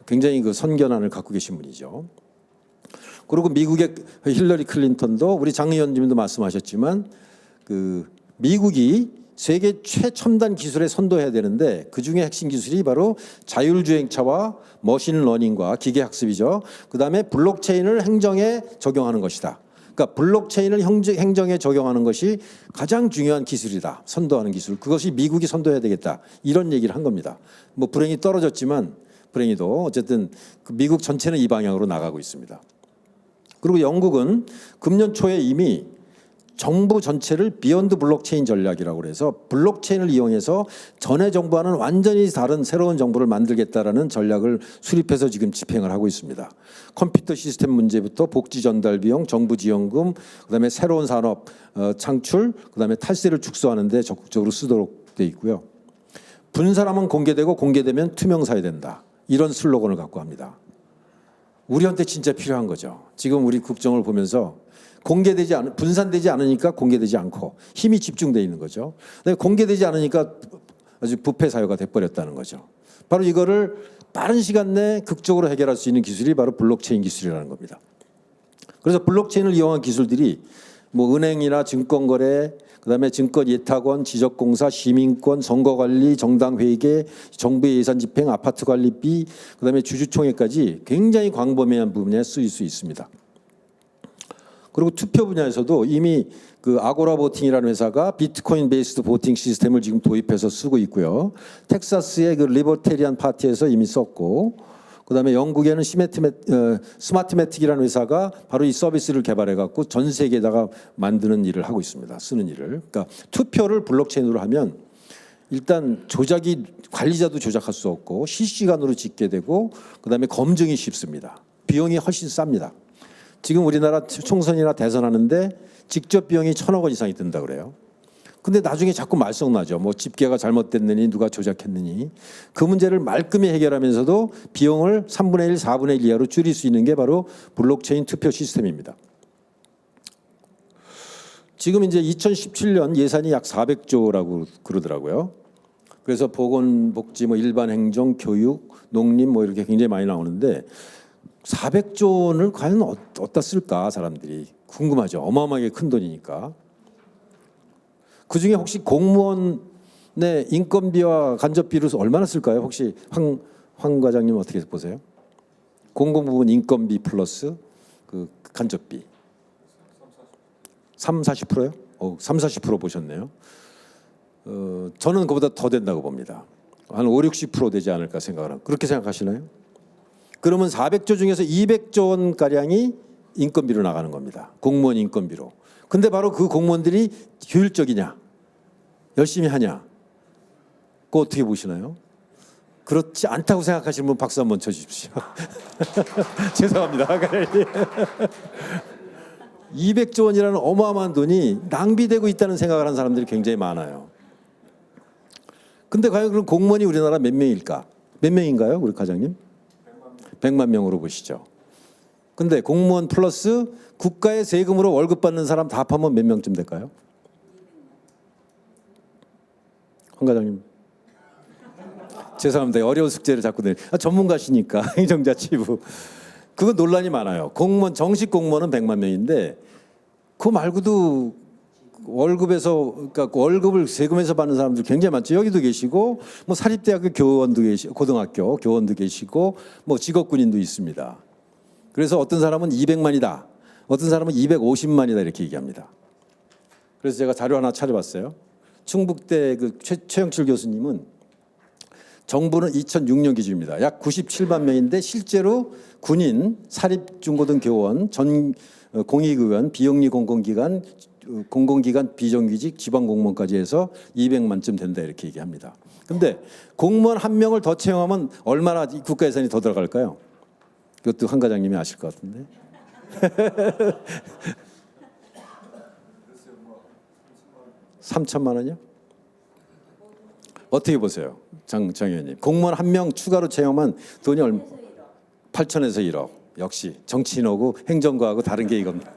굉장히 그 선견안을 갖고 계신 분이죠. 그리고 미국의 힐러리 클린턴도 우리 장 의원님도 말씀하셨지만 그 미국이 세계 최첨단 기술에 선도해야 되는데 그중에 핵심 기술이 바로 자율주행차와 머신러닝과 기계학습이죠. 그다음에 블록체인을 행정에 적용하는 것이다. 그러니까 블록체인을 행정에 적용하는 것이 가장 중요한 기술이다. 선도하는 기술. 그것이 미국이 선도해야 되겠다. 이런 얘기를 한 겁니다. 뭐 불행히 떨어졌지만 불행히도 어쨌든 미국 전체는 이 방향으로 나가고 있습니다. 그리고 영국은 금년 초에 이미 정부 전체를 비욘드 블록체인 전략이라고 해서 블록체인을 이용해서 전에 정부와는 완전히 다른 새로운 정부를 만들겠다라는 전략을 수립해서 지금 집행을 하고 있습니다. 컴퓨터 시스템 문제부터 복지 전달 비용, 정부 지원금, 그다음에 새로운 산업 창출, 그다음에 탈세를 축소하는 데 적극적으로 쓰도록 돼 있고요. 분산하면 공개되고 공개되면 투명사야 된다. 이런 슬로건을 갖고 합니다. 우리한테 진짜 필요한 거죠. 지금 우리 국정을 보면서 분산되지 않으니까 공개되지 않고 힘이 집중되어 있는 거죠. 공개되지 않으니까 아주 부패 사유가 돼버렸다는 거죠. 바로 이거를 빠른 시간 내에 극적으로 해결할 수 있는 기술이 바로 블록체인 기술이라는 겁니다. 그래서 블록체인을 이용한 기술들이 뭐 은행이나 증권거래, 그다음에 증권예탁원, 지적공사, 시민권, 선거관리, 정당회계, 정부의 예산집행, 아파트관리비, 그다음에 주주총회까지 굉장히 광범위한 부분에 쓰일 수 있습니다. 그리고 투표 분야에서도 이미 그 아고라 보팅이라는 회사가 비트코인 베이스드 보팅 시스템을 지금 도입해서 쓰고 있고요. 텍사스의 그 리버테리안 파티에서 이미 썼고, 그다음에 영국에는 스마트매틱이라는 회사가 바로 이 서비스를 개발해 갖고 전 세계에다가 만드는 일을 하고 있습니다. 쓰는 일을. 그러니까 투표를 블록체인으로 하면 일단 조작이 관리자도 조작할 수 없고 실시간으로 집계 되고 그다음에 검증이 쉽습니다. 비용이 훨씬 쌉니다. 지금 우리나라 총선이나 대선 하는데 직접 비용이 1,000억 원 이상이 든다 그래요. 근데 나중에 자꾸 말썽나죠. 뭐 집계가 잘못됐느니 누가 조작했느니. 그 문제를 말끔히 해결하면서도 비용을 3분의 1, 4분의 1 이하로 줄일 수 있는 게 바로 블록체인 투표 시스템입니다. 지금 이제 2017년 예산이 약 400조라고 그러더라고요. 그래서 보건복지, 뭐 일반행정, 교육, 농림 뭐 이렇게 굉장히 많이 나오는데 400조를 과연 어디다 쓸까 사람들이 궁금하죠. 어마어마하게 큰 돈이니까. 그중에 혹시 공무원의 인건비와 간접비로 얼마나 쓸까요? 혹시 황 과장님 어떻게 보세요? 공공부문 인건비 플러스 그 간접비 40%요? 40% 보셨네요. 저는 그보다 더 된다고 봅니다. 한 50-60% 되지 않을까 생각을 합니다. 그렇게 생각하시나요? 그러면 400조 중에서 200조 원 가량이 인건비로 나가는 겁니다. 공무원 인건비로. 근데 바로 그 공무원들이 효율적이냐? 열심히 하냐? 그거 어떻게 보시나요? 그렇지 않다고 생각하시는 분 박수 한번 쳐주십시오. 죄송합니다. 200조 원이라는 어마어마한 돈이 낭비되고 있다는 생각을 하는 사람들이 굉장히 많아요. 근데 과연 그럼 공무원이 우리나라 몇 명일까? 몇 명인가요? 우리 과장님? 100만 명으로 보시죠. 근데 공무원 플러스 국가의 세금으로 월급 받는 사람 다 합하면 몇 명쯤 될까요? 황 과장님. 죄송합니다. 어려운 숙제를 자꾸 내요. 전문가시니까 행정자치부. 그건 논란이 많아요. 공무원 정식 공무원은 100만 명인데 그거 말고도 월급에서 그러니까 월급을 세금에서 받는 사람들 굉장히 많죠. 여기도 계시고 뭐 사립대학교 교원도 계시고 고등학교 교원도 계시고 뭐 직업군인도 있습니다. 그래서 어떤 사람은 200만이다. 어떤 사람은 250만이다 이렇게 얘기합니다. 그래서 제가 자료 하나 찾아봤어요. 충북대 그 최영칠 교수님은 정부는 2006년 기준입니다. 약 97만 명인데 실제로 군인, 사립중고등교원, 전 공익의원, 비영리 공공기관, 공공기관 비정규직, 지방공무원까지 해서 200만쯤 된다 이렇게 얘기합니다. 근데 공무원 한 명을 더 채용하면 얼마나 국가 예산이 더 들어갈까요? 그것도 황 과장님이 아실 것 같은데. 3천만 원이요? 어떻게 보세요? 장 의원님. 공무원 한 명 추가로 채용하면 돈이 8천에서 1억. 역시 정치인하고 행정과하고 다른 게 이겁니다.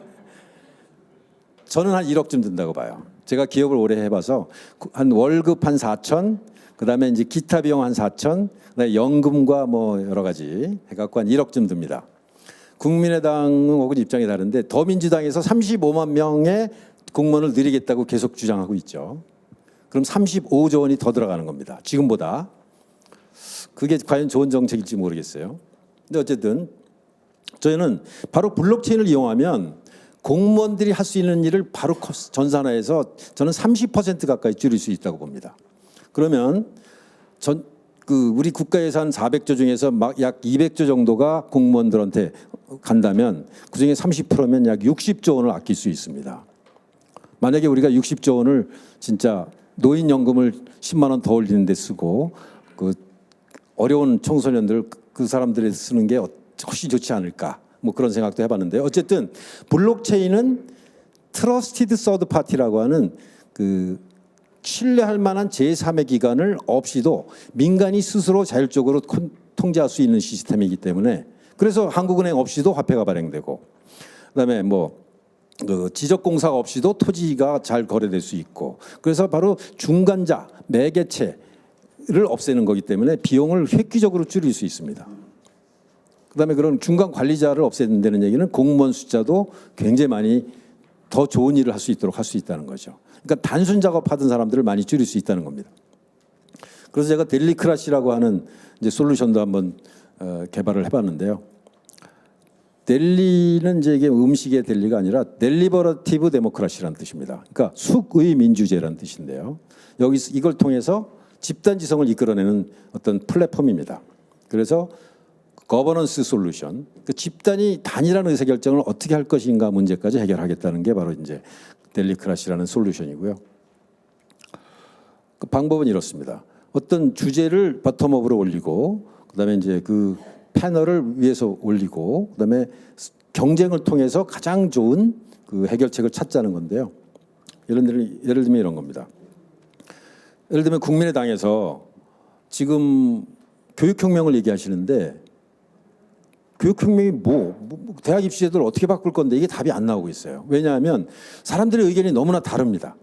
저는 한 1억쯤 든다고 봐요. 제가 기업을 오래 해봐서 한 월급 한 4천, 그다음에 이제 기타 비용 한 4천, 그다음에 연금과 뭐 여러 가지 해갖고 한 1억쯤 듭니다. 국민의당은 입장이 다른데 더민주당에서 35만 명의 공무원을 늘리겠다고 계속 주장하고 있죠. 그럼 35조 원이 더 들어가는 겁니다. 지금보다. 그게 과연 좋은 정책일지 모르겠어요. 근데 어쨌든 저희는 바로 블록체인을 이용하면 공무원들이 할 수 있는 일을 바로 전산화해서 저는 30% 가까이 줄일 수 있다고 봅니다. 그러면 우리 국가 예산 400조 중에서 막 약 200조 정도가 공무원들한테 간다면 그중에 30%면 약 60조 원을 아낄 수 있습니다. 만약에 우리가 60조 원을 진짜 노인연금을 10만 원 더 올리는 데 쓰고 그 어려운 청소년들 그 사람들에 쓰는 게 훨씬 좋지 않을까 뭐 그런 생각도 해봤는데 어쨌든 블록체인은 트러스티드 서드 파티라고 하는 그 신뢰할 만한 제3의 기관을 없이도 민간이 스스로 자율적으로 통제할 수 있는 시스템이기 때문에 그래서 한국은행 없이도 화폐가 발행되고 그다음에 뭐 그 지적공사가 없이도 토지가 잘 거래될 수 있고 그래서 바로 중간자 매개체를 없애는 거기 때문에 비용을 획기적으로 줄일 수 있습니다. 그다음에 그런 중간 관리자를 없애는다는 얘기는 공무원 숫자도 굉장히 많이 더 좋은 일을 할 수 있도록 할 수 있다는 거죠. 그러니까 단순 작업하던 사람들을 많이 줄일 수 있다는 겁니다. 그래서 제가 델리크라시라고 하는 이제 솔루션도 한번 개발을 해봤는데요. 델리는 이제 이게 음식의 델리가 아니라 델리버러티브 데모크라시라는 뜻입니다. 그러니까 숙의 민주제라는 뜻인데요. 여기 이걸 통해서 집단 지성을 이끌어내는 어떤 플랫폼입니다. 그래서 거버넌스 솔루션, 그 집단이 단일한 의사결정을 어떻게 할 것인가 문제까지 해결하겠다는 게 바로 이제 델리크라시라는 솔루션이고요. 그 방법은 이렇습니다. 어떤 주제를 버텀업으로 올리고, 그다음에 이제 그 패널을 위에서 올리고, 그다음에 경쟁을 통해서 가장 좋은 그 해결책을 찾자는 건데요. 예를 들면 이런 겁니다. 예를 들면 국민의당에서 지금 교육혁명을 얘기하시는데 교육혁명이 대학 입시제도를 어떻게 바꿀 건데 이게 답이 안 나오고 있어요. 왜냐하면 사람들의 의견이 너무나 다릅니다.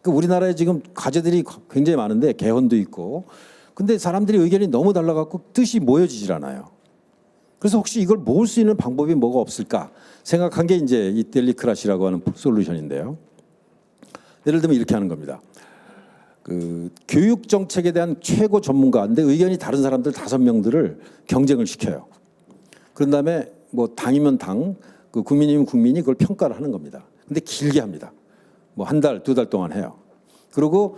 우리나라에 지금 과제들이 굉장히 많은데 개헌도 있고, 근데 사람들이 의견이 너무 달라갖고 뜻이 모여지질 않아요. 그래서 혹시 이걸 모을 수 있는 방법이 뭐가 없을까 생각한 게 이제 이 델리크라시라고 하는 솔루션인데요. 예를 들면 이렇게 하는 겁니다. 그 교육 정책에 대한 최고 전문가인데 의견이 다른 사람들 5명들을 경쟁을 시켜요. 그런 다음에 뭐 당이면 당, 그 국민이면 국민이 그걸 평가를 하는 겁니다. 근데 길게 합니다. 뭐 한 달, 2달 동안 해요. 그리고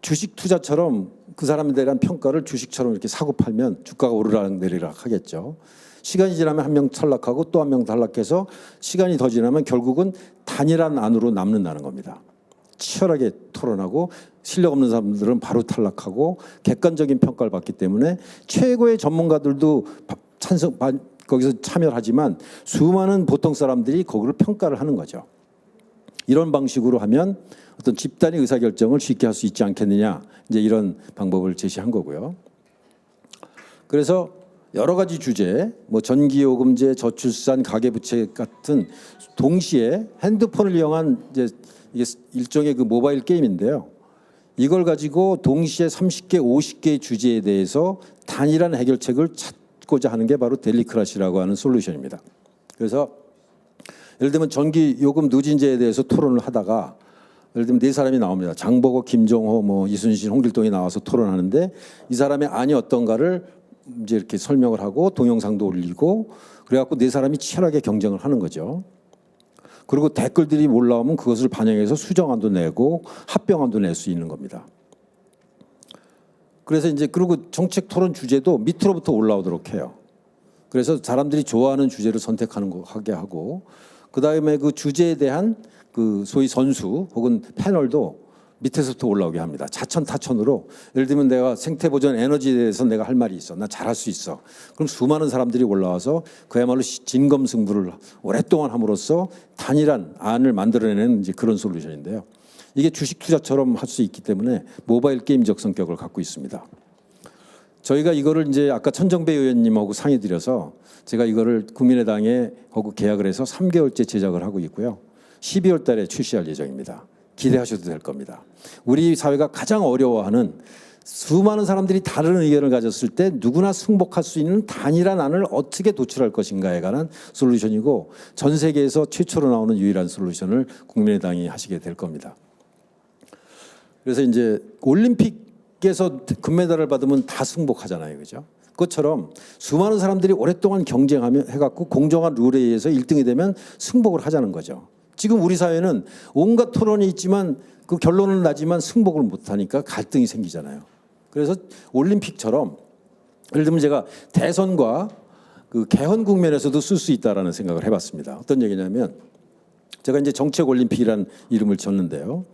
주식 투자처럼 그 사람에 대한 평가를 주식처럼 이렇게 사고 팔면 주가가 오르락 내리락 하겠죠. 시간이 지나면 한 명 탈락하고 또 한 명 탈락해서 시간이 더 지나면 결국은 단일한 안으로 남는다는 겁니다. 치열하게 토론하고 실력 없는 사람들은 바로 탈락하고 객관적인 평가를 받기 때문에 최고의 전문가들도 거기서 참여하지만 수많은 보통 사람들이 거기를 평가를 하는 거죠. 이런 방식으로 하면 어떤 집단의 의사결정을 쉽게 할 수 있지 않겠느냐, 이제 이런 방법을 제시한 거고요. 그래서 여러 가지 주제, 뭐 전기요금제, 저출산, 가계부채 같은 동시에 핸드폰을 이용한 이제 이게 일종의 그 모바일 게임인데요. 이걸 가지고 동시에 30개, 50개의 주제에 대해서 단일한 해결책을 찾고자 하는 게 바로 델리크라시라고 하는 솔루션입니다. 그래서 예를 들면 전기요금 누진제에 대해서 토론을 하다가 예를 들면 4사람이 나옵니다. 장보고, 김종호, 뭐 이순신, 홍길동이 나와서 토론하는데 이 사람의 안이 어떤가를 이제 이렇게 설명을 하고 동영상도 올리고 그래갖고 4사람이 치열하게 경쟁을 하는 거죠. 그리고 댓글들이 올라오면 그것을 반영해서 수정안도 내고 합병안도 낼 수 있는 겁니다. 그래서 이제 그리고 정책 토론 주제도 밑으로부터 올라오도록 해요. 그래서 사람들이 좋아하는 주제를 선택하는 거 하게 하고, 그 다음에 그 주제에 대한 그 소위 선수 혹은 패널도 밑에서부터 올라오게 합니다. 자천타천으로. 예를 들면 내가 생태보전 에너지에 대해서 내가 할 말이 있어. 나 잘할 수 있어. 그럼 수많은 사람들이 올라와서 그야말로 진검승부를 오랫동안 함으로써 단일한 안을 만들어내는 이제 그런 솔루션인데요. 이게 주식 투자처럼 할 수 있기 때문에 모바일 게임적 성격을 갖고 있습니다. 저희가 이거를 이제 아까 천정배 의원님하고 상의드려서 제가 이거를 국민의당에 하고 계약을 해서 3개월째 제작을 하고 있고요. 12월 달에 출시할 예정입니다. 기대하셔도 될 겁니다. 우리 사회가 가장 어려워하는 수많은 사람들이 다른 의견을 가졌을 때 누구나 승복할 수 있는 단일한 안을 어떻게 도출할 것인가에 관한 솔루션이고 전 세계에서 최초로 나오는 유일한 솔루션을 국민의당이 하시게 될 겁니다. 그래서 이제 올림픽에서 금메달을 받으면 다 승복하잖아요. 그죠? 그것처럼 수많은 사람들이 오랫동안 경쟁하며 해갖고 공정한 룰에 의해서 1등이 되면 승복을 하자는 거죠. 지금 우리 사회는 온갖 토론이 있지만 그 결론은 나지만 승복을 못하니까 갈등이 생기잖아요. 그래서 올림픽처럼 예를 들면 제가 대선과 그 개헌 국면에서도 쓸 수 있다라는 생각을 해봤습니다. 어떤 얘기냐면 제가 이제 정책 올림픽이라는 이름을 줬는데요.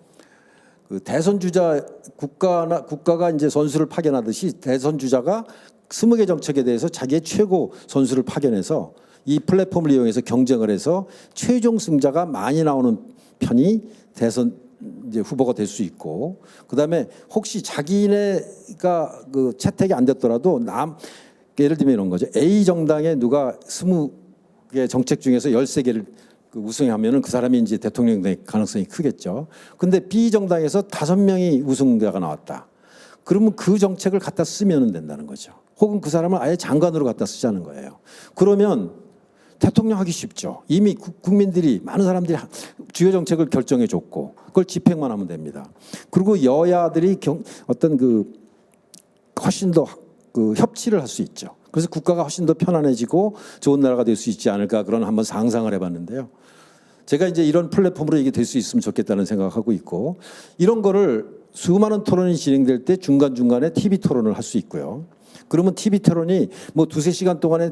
그 대선 주자 국가가 이제 선수를 파견하듯이 대선 주자가 20개 정책에 대해서 자기의 최고 선수를 파견해서 이 플랫폼을 이용해서 경쟁을 해서 최종 승자가 많이 나오는 편이 대선 이제 후보가 될 수 있고, 그다음에 혹시 자기네가 그 채택이 안 됐더라도 예를 들면 이런 거죠. A 정당에 누가 20개 정책 중에서 13개를 그 우승하면은 그 사람이 이제 대통령 될 가능성이 크겠죠. 근데 B 정당에서 5명이 우승자가 나왔다. 그러면 그 정책을 갖다 쓰면 된다는 거죠. 혹은 그 사람을 아예 장관으로 갖다 쓰자는 거예요. 그러면 대통령 하기 쉽죠. 이미 국민들이 많은 사람들이 주요 정책을 결정해 줬고 그걸 집행만 하면 됩니다. 그리고 여야들이 어떤 그 훨씬 더 그 협치를 할 수 있죠. 그래서 국가가 훨씬 더 편안해지고 좋은 나라가 될 수 있지 않을까 그런 한번 상상을 해봤는데요. 제가 이제 이런 플랫폼으로 이게 될 수 있으면 좋겠다는 생각하고 있고 이런 거를 수많은 토론이 진행될 때 중간중간에 TV 토론을 할 수 있고요. 그러면 TV 토론이 뭐 2-3시간 동안에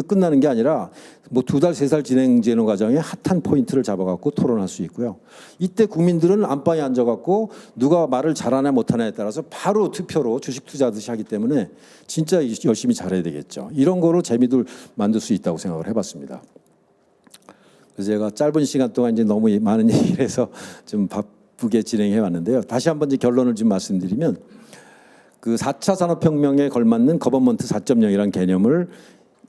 끝나는 게 아니라 뭐 2달, 3달 진행되는 과정에 핫한 포인트를 잡아갖고 토론할 수 있고요. 이때 국민들은 안방에 앉아갖고 누가 말을 잘하나 못하나에 따라서 바로 투표로 주식 투자하듯이 하기 때문에 진짜 열심히 잘해야 되겠죠. 이런 거로 재미도 만들 수 있다고 생각을 해봤습니다. 그래서 제가 짧은 시간 동안 이제 너무 많은 얘기를 해서 좀 바쁘게 진행해 왔는데요. 다시 한번 이제 결론을 좀 말씀드리면 그 4차 산업혁명에 걸맞는 거버먼트 4.0이라는 개념을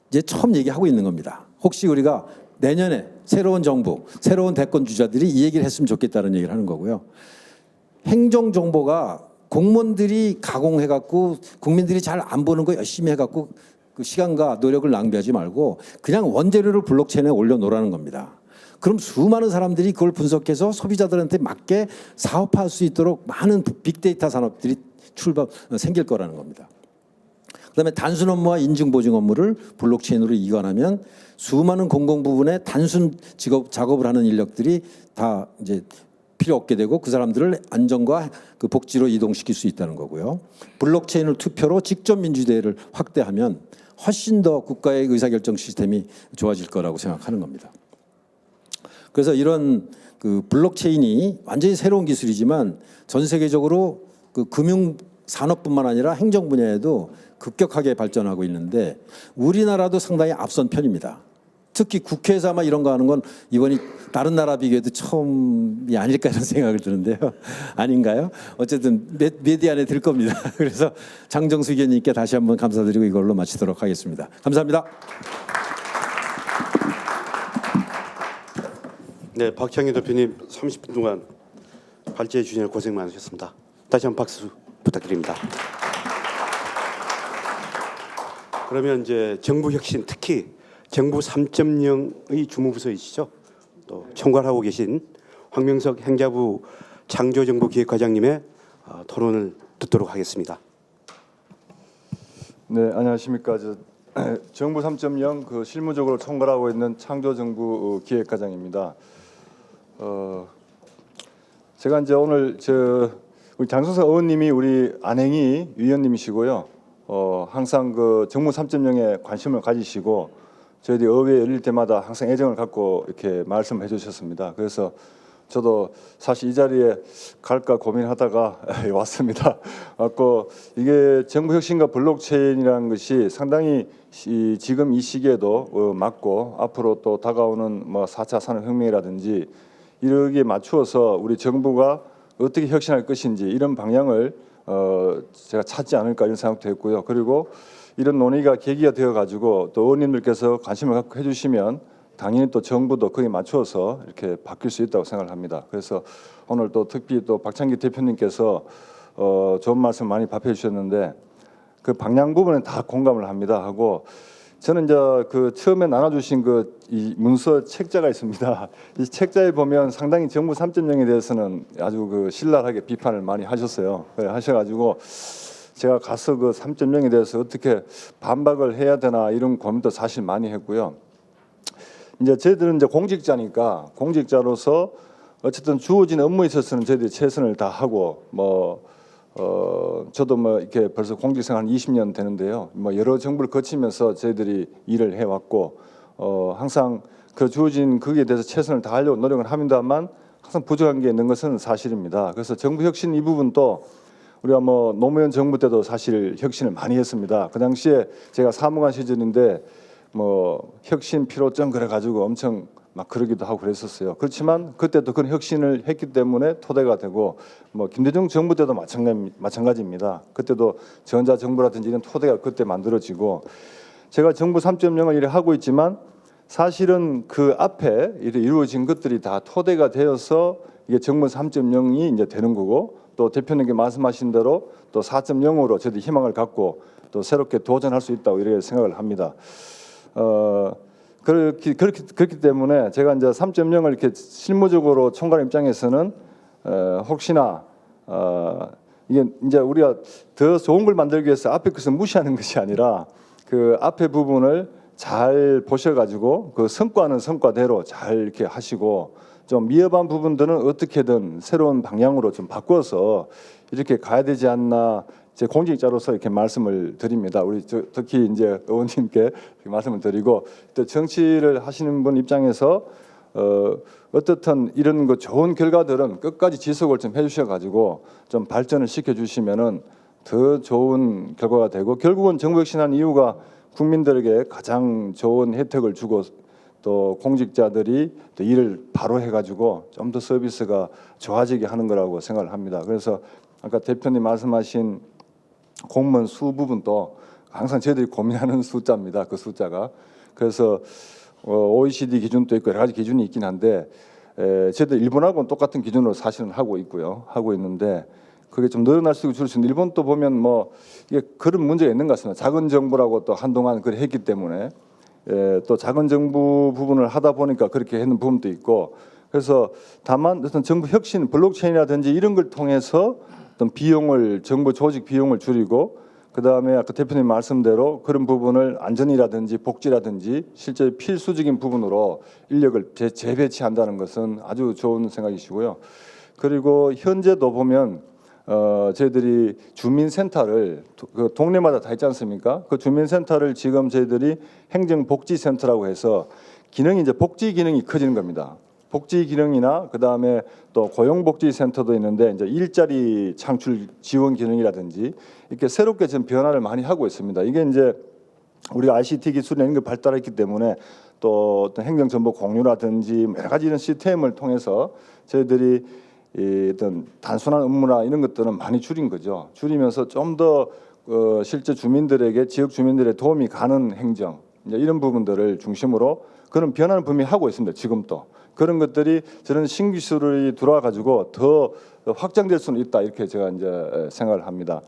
이제 처음 얘기하고 있는 겁니다. 혹시 우리가 내년에 새로운 정부, 새로운 대권 주자들이 이 얘기를 했으면 좋겠다는 얘기를 하는 거고요. 행정정보가 공무원들이 가공해갖고 국민들이 잘 안 보는 거 열심히 해갖고 그 시간과 노력을 낭비하지 말고 그냥 원재료를 블록체인에 올려놓으라는 겁니다. 그럼 수많은 사람들이 그걸 분석해서 소비자들한테 맞게 사업화할 수 있도록 많은 빅데이터 산업들이 생길 거라는 겁니다. 그다음에 단순 업무와 인증 보증 업무를 블록체인으로 이관하면 수많은 공공 부분에 단순 작업을 하는 인력들이 다 이제 필요 없게 되고 그 사람들을 안정과 그 복지로 이동시킬 수 있다는 거고요. 블록체인을 투표로 직접 민주대회를 확대하면 훨씬 더 국가의 의사결정 시스템이 좋아질 거라고 생각하는 겁니다. 그래서 이런 그 블록체인이 완전히 새로운 기술이지만 전 세계적으로 그 금융 산업뿐만 아니라 행정 분야에도 급격하게 발전하고 있는데 우리나라도 상당히 앞선 편입니다. 특히 국회에서 아마 이런 거 하는 건 이번이 다른 나라 비교해도 처음이 아닐까 이런 생각을 드는데요. 아닌가요? 어쨌든 메디어 안에 들 겁니다. 그래서 장정수 의원님께 다시 한번 감사드리고 이걸로 마치도록 하겠습니다. 감사합니다. 네, 박창희 대표님 30분 동안 발제해 주시느라 고생 많으셨습니다. 다시 한번 박수 부탁드립니다. 그러면 이제 정부 혁신, 특히 정부 3.0의 주무부서이시죠. 또 총괄하고 계신 황명석 행자부 창조정부 기획과장님의 토론을 듣도록 하겠습니다. 네, 안녕하십니까. 정부 3.0 그 실무적으로 총괄하고 있는 창조정부 기획과장입니다. 제가 이제 오늘 우리 장성석 의원님이 우리 안행이 위원님이시고요. 항상 그 정부 3.0에 관심을 가지시고 저희들이 의회 열릴 때마다 항상 애정을 갖고 이렇게 말씀해 주셨습니다. 그래서 저도 사실 이 자리에 갈까 고민하다가 왔습니다. 왔고 이게 정부 혁신과 블록체인이라는 것이 상당히 지금 이 시기에도 맞고 앞으로 또 다가오는 뭐 4차 산업혁명이라든지 이러기에 맞추어서 우리 정부가 어떻게 혁신할 것인지 이런 방향을 제가 찾지 않을까 이런 생각도 했고요. 그리고 이런 논의가 계기가 되어 가지고 또 의원님들께서 관심을 갖고 해주시면 당연히 또 정부도 거기에 맞추어서 이렇게 바뀔 수 있다고 생각을 합니다. 그래서 오늘 또 특히 또 박창기 대표님께서 좋은 말씀 많이 답해 주셨는데 그 방향 부분에 다 공감을 합니다 하고 저는 이제 그 처음에 나눠주신 이 문서 책자가 있습니다. 이 책자에 보면 상당히 정부 3.0에 대해서는 아주 그 신랄하게 비판을 많이 하셨어요. 하셔가지고 제가 가서 그 3.0에 대해서 어떻게 반박을 해야 되나 이런 고민도 사실 많이 했고요. 이제 저희들은 이제 공직자니까 공직자로서 어쨌든 주어진 업무에 있어서는 저희들이 최선을 다하고 저도 이렇게 벌써 공직생활 20년 되는데요. 여러 정부를 거치면서 저희들이 일을 해왔고 항상 그 주어진 거기에 대해서 최선을 다하려고 노력을 합니다만 항상 부족한 게 있는 것은 사실입니다. 그래서 정부 혁신 이 부분도 우리가 노무현 정부 때도 사실 혁신을 많이 했습니다. 그 당시에 제가 사무관 시절인데 혁신 필요점 그래가지고 엄청 막 그러기도 하고 그랬었어요. 그렇지만 그때도 그런 혁신을 했기 때문에 토대가 되고 김대중 정부 때도 마찬가지입니다. 그때도 전자정부라든지 이런 토대가 그때 만들어지고 제가 정부 3.0을 일을 하고 있지만 사실은 그 앞에 이루어진 것들이 다 토대가 되어서 이게 정부 3.0이 이제 되는 거고 또 대표님께 말씀하신 대로 또 4.0으로 저희들 희망을 갖고 또 새롭게 도전할 수 있다고 이렇게 생각을 합니다. 그렇기 때문에 제가 이제 3.0을 이렇게 실무적으로 총괄 입장에서는 혹시나 이게 이제 우리가 더 좋은 걸 만들기 위해서 앞에 것을 무시하는 것이 아니라 그 앞에 부분을 잘 보셔가지고 그 성과는 성과대로 잘 이렇게 하시고 좀 미흡한 부분들은 어떻게든 새로운 방향으로 좀 바꿔서 이렇게 가야 되지 않나. 제 공직자로서 이렇게 말씀을 드립니다. 우리 특히 이제 의원님께 말씀을 드리고 또 정치를 하시는 분 입장에서 어떻든 이런 거 좋은 결과들은 끝까지 지속을 좀 해주셔가지고 좀 발전을 시켜주시면은 더 좋은 결과가 되고 결국은 정부 혁신한 이유가 국민들에게 가장 좋은 혜택을 주고 또 공직자들이 또 일을 바로 해가지고 좀 더 서비스가 좋아지게 하는 거라고 생각을 합니다. 그래서 아까 대표님 말씀하신 공무원 수 부분도 항상 저희들이 고민하는 숫자입니다. 그 숫자가. 그래서 OECD 기준도 있고 여러 가지 기준이 있긴 한데 저희들 일본하고는 똑같은 기준으로 사실은 하고 있고요. 하고 있는데 그게 좀 늘어날 수 있고 줄수 있는 일본도 보면 뭐 이게 그런 문제가 있는 것 같습니다. 작은 정부라고 또 한동안 그래 했기 때문에 또 작은 정부 부분을 하다 보니까 그렇게 했는 부분도 있고 그래서 다만 어떤 정부 혁신 블록체인이라든지 이런 걸 통해서 어떤 비용을 정부 조직 비용을 줄이고 그다음에 아까 대표님 말씀대로 그런 부분을 안전이라든지 복지라든지 실제 필수적인 부분으로 인력을 재배치한다는 것은 아주 좋은 생각이시고요. 그리고 현재도 보면 저희들이 주민센터를 그 동네마다 다 있지 않습니까? 그 주민센터를 지금 저희들이 행정복지센터라고 해서 기능이 이제 복지 기능이 커지는 겁니다. 복지 기능이나 그다음에 또 고용복지센터도 있는데 이제 일자리 창출 지원 기능이라든지 이렇게 새롭게 지금 변화를 많이 하고 있습니다. 이게 이제 우리가 ICT 기술이 이런 게 발달했기 때문에 또 어떤 행정정보 공유라든지 여러 가지 이런 시스템을 통해서 저희들이 이 어떤 단순한 업무나 이런 것들은 많이 줄인 거죠. 줄이면서 좀 더 실제 주민들에게 지역 주민들의 도움이 가는 행정 이제 이런 부분들을 중심으로 그런 변화는 분명히 하고 있습니다. 지금도. 그런 것들이 저는 신기술이 들어와 가지고 더 확장될 수는 있다 이렇게 제가 이제 생각을 합니다.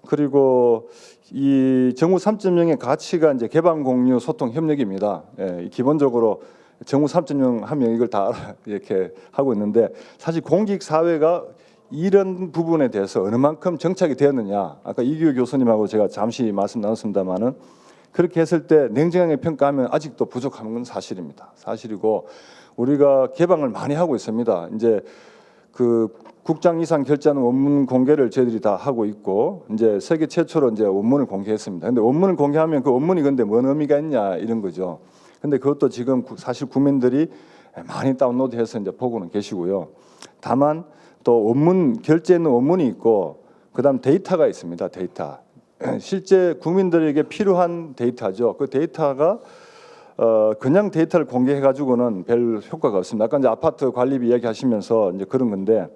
그리고 이 정부 3.0의 가치가 이제 개방 공유 소통 협력입니다. 기본적으로 정부 3.0 하면 이걸 다 이렇게 하고 있는데 사실 공직 사회가 이런 부분에 대해서 어느 만큼 정착이 되었느냐 아까 이규호 교수님하고 제가 잠시 말씀 나눴습니다만은 그렇게 했을 때 냉정하게 평가하면 아직도 부족한 건 사실입니다. 사실이고 우리가 개방을 많이 하고 있습니다. 이제 그 국장 이상 결제하는 원문 공개를 저희들이 다 하고 있고 이제 세계 최초로 이제 원문을 공개했습니다. 근데 원문을 공개하면 그 원문이 근데 뭔 의미가 있냐 이런 거죠. 근데 그것도 지금 사실 국민들이 많이 다운로드해서 이제 보고는 계시고요. 다만 또 원문 결제는 원문이 있고 그다음 데이터가 있습니다. 데이터. 실제 국민들에게 필요한 데이터죠. 그 데이터가 그냥 데이터를 공개해 가지고는 별 효과가 없습니다. 아까 이제 아파트 관리비 이야기하시면서 이제 그런 건데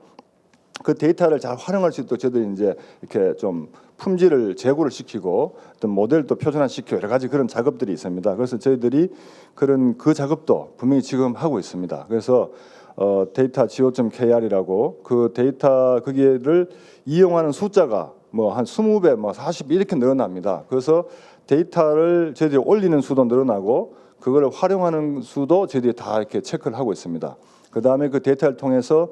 그 데이터를 잘 활용할 수 있도록 저희들이 이제 이렇게 좀 품질을 제고를 시키고 어떤 모델도 표준화시키고 여러 가지 그런 작업들이 있습니다. 그래서 저희들이 그런 그 작업도 분명히 지금 하고 있습니다. 그래서 데이터 go.kr이라고 그 데이터 거기를 이용하는 숫자가 뭐 한 20배, 뭐 40배 이렇게 늘어납니다. 그래서 데이터를 저희들이 올리는 수도 늘어나고 그걸 활용하는 수도 저희들이 다 이렇게 체크를 하고 있습니다. 그 다음에 그 데이터를 통해서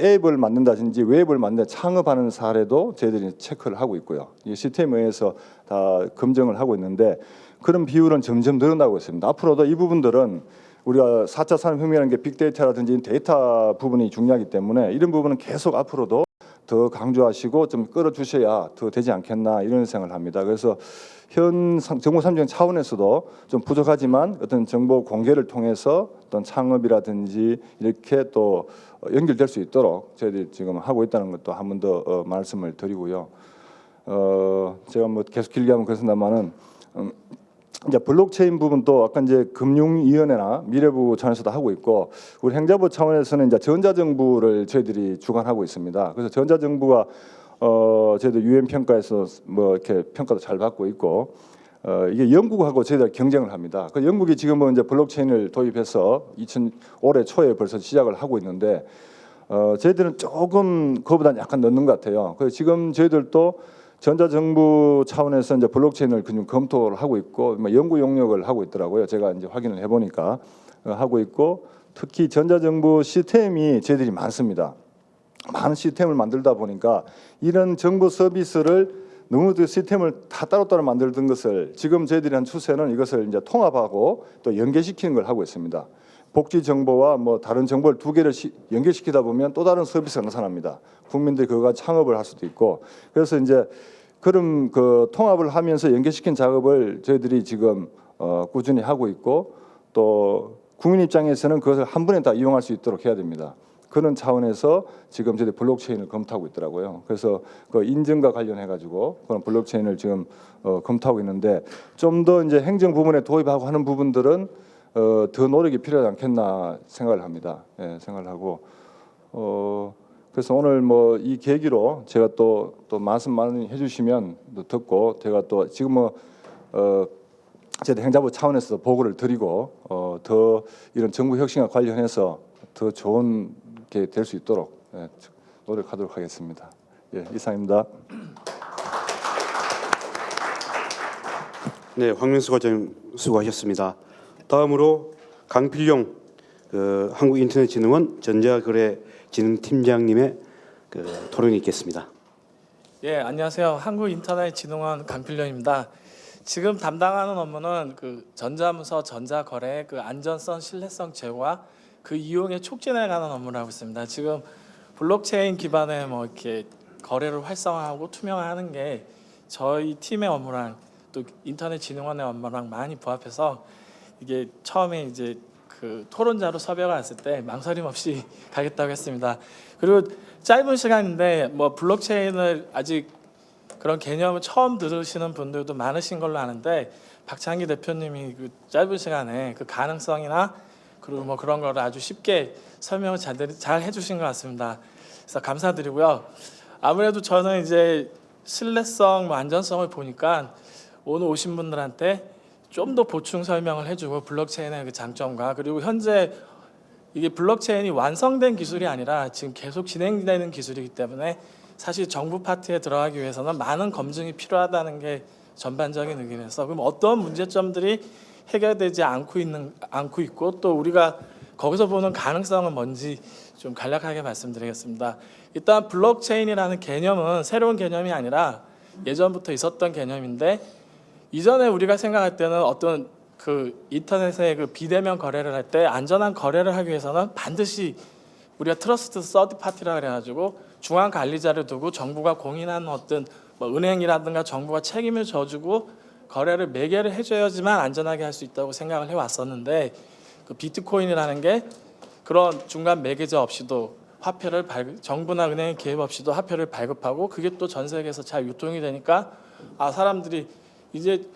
앱을 만든다든지 웹을 만든다 창업하는 사례도 저희들이 체크를 하고 있고요. 이 시스템에 의해서 다 검증을 하고 있는데 그런 비율은 점점 늘어나고 있습니다. 앞으로도 이 부분들은 우리가 4차 산업혁명이라는 게 빅데이터라든지 데이터 부분이 중요하기 때문에 이런 부분은 계속 앞으로도 더 강조하시고 좀 끌어주셔야 더 되지 않겠나 이런 생각을 합니다. 그래서 현 정부 3.0 차원에서도 좀 부족하지만 어떤 정보 공개를 통해서 어떤 창업이라든지 이렇게 또 연결될 수 있도록 저희들이 지금 하고 있다는 것도 한 번 더 말씀을 드리고요. 제가 뭐 계속 길게 하면 그렇습니다만은 이제 블록체인 부분도 아까 이제 금융위원회나 미래부 차원에서도 하고 있고 우리 행자부 차원에서는 이제 전자정부를 저희들이 주관하고 있습니다. 그래서 전자정부가 저희들 UN 평가에서 뭐 이렇게 평가도 잘 받고 있고 이게 영국하고 저희들 경쟁을 합니다. 그 영국이 지금은 이제 블록체인을 도입해서 올해 초에 벌써 시작을 하고 있는데 저희들은 조금 그거보다는 약간 늦는 것 같아요. 그래서 지금 저희들도 전자정부 차원에서 이제 블록체인을 그냥 검토를 하고 있고 뭐 연구 용역을 하고 있더라고요. 제가 이제 확인을 해보니까 하고 있고 특히 전자정부 시스템이 저희들이 많습니다. 많은 시스템을 만들다 보니까 이런 정부 서비스를 너무 그 시스템을 다 따로따로 만들던 것을 지금 저희들이 한 추세는 이것을 이제 통합하고 또 연계시키는 걸 하고 있습니다. 복지 정보와 뭐 다른 정보를 두 개를 연계시키다 보면 또 다른 서비스가 나타납니다. 국민들이 그거가 창업을 할 수도 있고 그래서 이제 그런 그 통합을 하면서 연계시킨 작업을 저희들이 지금 꾸준히 하고 있고 또 국민 입장에서는 그것을 한 번에 다 이용할 수 있도록 해야 됩니다. 그런 차원에서 지금 저희 블록체인을 검토하고 있더라고요. 그래서 그 인증과 관련해 가지고 그런 블록체인을 지금 검토하고 있는데 좀 더 이제 행정 부분에 도입하고 하는 부분들은 더 노력이 필요하지 않겠나 생각을 합니다. 예, 생각을 하고 그래서 오늘 뭐 이 계기로 제가 또 말씀 많이 해주시면 또 듣고 제가 또 지금 뭐 저희 행자부 차원에서 보고를 드리고 더 이런 정부 혁신과 관련해서 더 좋은 게 될 수 있도록 노력하도록 하겠습니다. 예, 이상입니다. 네, 황명수 과장님 수고하셨습니다. 다음으로 강필용 한국인터넷진흥원 전자거래진흥팀장님의 토론이 있겠습니다. 예, 안녕하세요. 한국인터넷진흥원 강필령입니다. 지금 담당하는 업무는 그 전자문서, 전자거래 그 안전성, 신뢰성 제고와 그 이용의 촉진에 관한 업무를 하고 있습니다. 지금 블록체인 기반의 뭐 이렇게 거래를 활성화하고 투명화하는 게 저희 팀의 업무랑 또 인터넷진흥원의 업무랑 많이 부합해서 이게 처음에 이제 그 토론자로 섭외가 왔을 때 망설임 없이 가겠다고 했습니다. 그리고 짧은 시간인데 뭐 블록체인을 아직 그런 개념을 처음 들으시는 분들도 많으신 걸로 아는데 박창기 대표님이 그 짧은 시간에 그 가능성이나 그리고 뭐 그런 거를 아주 쉽게 설명을 잘 해주신 것 같습니다. 그래서 감사드리고요. 아무래도 저는 이제 신뢰성, 뭐 안전성을 보니까 오늘 오신 분들한테 좀 더 보충 설명을 해주고 블록체인의 그 장점과 그리고 현재 이게 블록체인이 완성된 기술이 아니라 지금 계속 진행되는 기술이기 때문에 사실 정부 파트에 들어가기 위해서는 많은 검증이 필요하다는 게 전반적인 의견에서 그럼 어떤 문제점들이 해결되지 않고 있고 또 우리가 거기서 보는 가능성은 뭔지 좀 간략하게 말씀드리겠습니다. 일단 블록체인이라는 개념은 새로운 개념이 아니라 예전부터 있었던 개념인데 이전에 우리가 생각할 때는 어떤 그 인터넷의 그 비대면 거래를 할 때 안전한 거래를 하기 위해서는 반드시 우리가 트러스트 서드 파티라 그래가지고 중앙 관리자를 두고 정부가 공인한 어떤 뭐 은행이라든가 정부가 책임을 져주고 거래를 매개를 해줘야지만 안전하게 할 수 있다고 생각을 해왔었는데 그 비트코인이라는 게 그런 중간 매개자 없이도 화폐를 정부나 은행의 개입 없이도 화폐를 발급하고 그게 또 전 세계에서 잘 유통이 되니까 아 사람들이 이제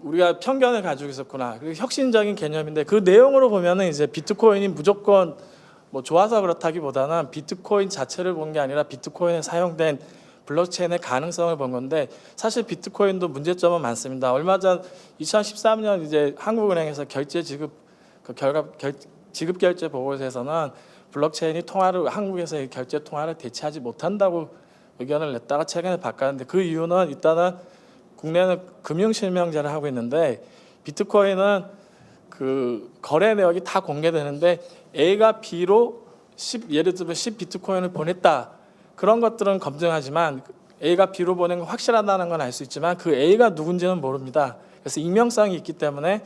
우리가 편견을 가지고 있었구나. 그리고 혁신적인 개념인데 그 내용으로 보면은 이제 비트코인이 무조건 뭐 좋아서 그렇다기보다는 비트코인 자체를 본 게 아니라 비트코인에 사용된 블록체인의 가능성을 본 건데 사실 비트코인도 문제점은 많습니다. 얼마 전 2013년 이제 한국은행에서 결제 지급 그 결과 지급 결제 보고서에서는 블록체인이 한국에서의 결제 통화를 대체하지 못한다고 의견을 냈다가 최근에 바꿨는데 그 이유는 일단은 국내는 금융실명제를 하고 있는데 비트코인은 그 거래 내역이 다 공개되는데 A가 B로 예를 들면 10 비트코인을 보냈다. 그런 것들은 검증하지만 A가 B로 보낸 건 확실하다는 건 알 수 있지만 그 A가 누군지는 모릅니다. 그래서 익명성이 있기 때문에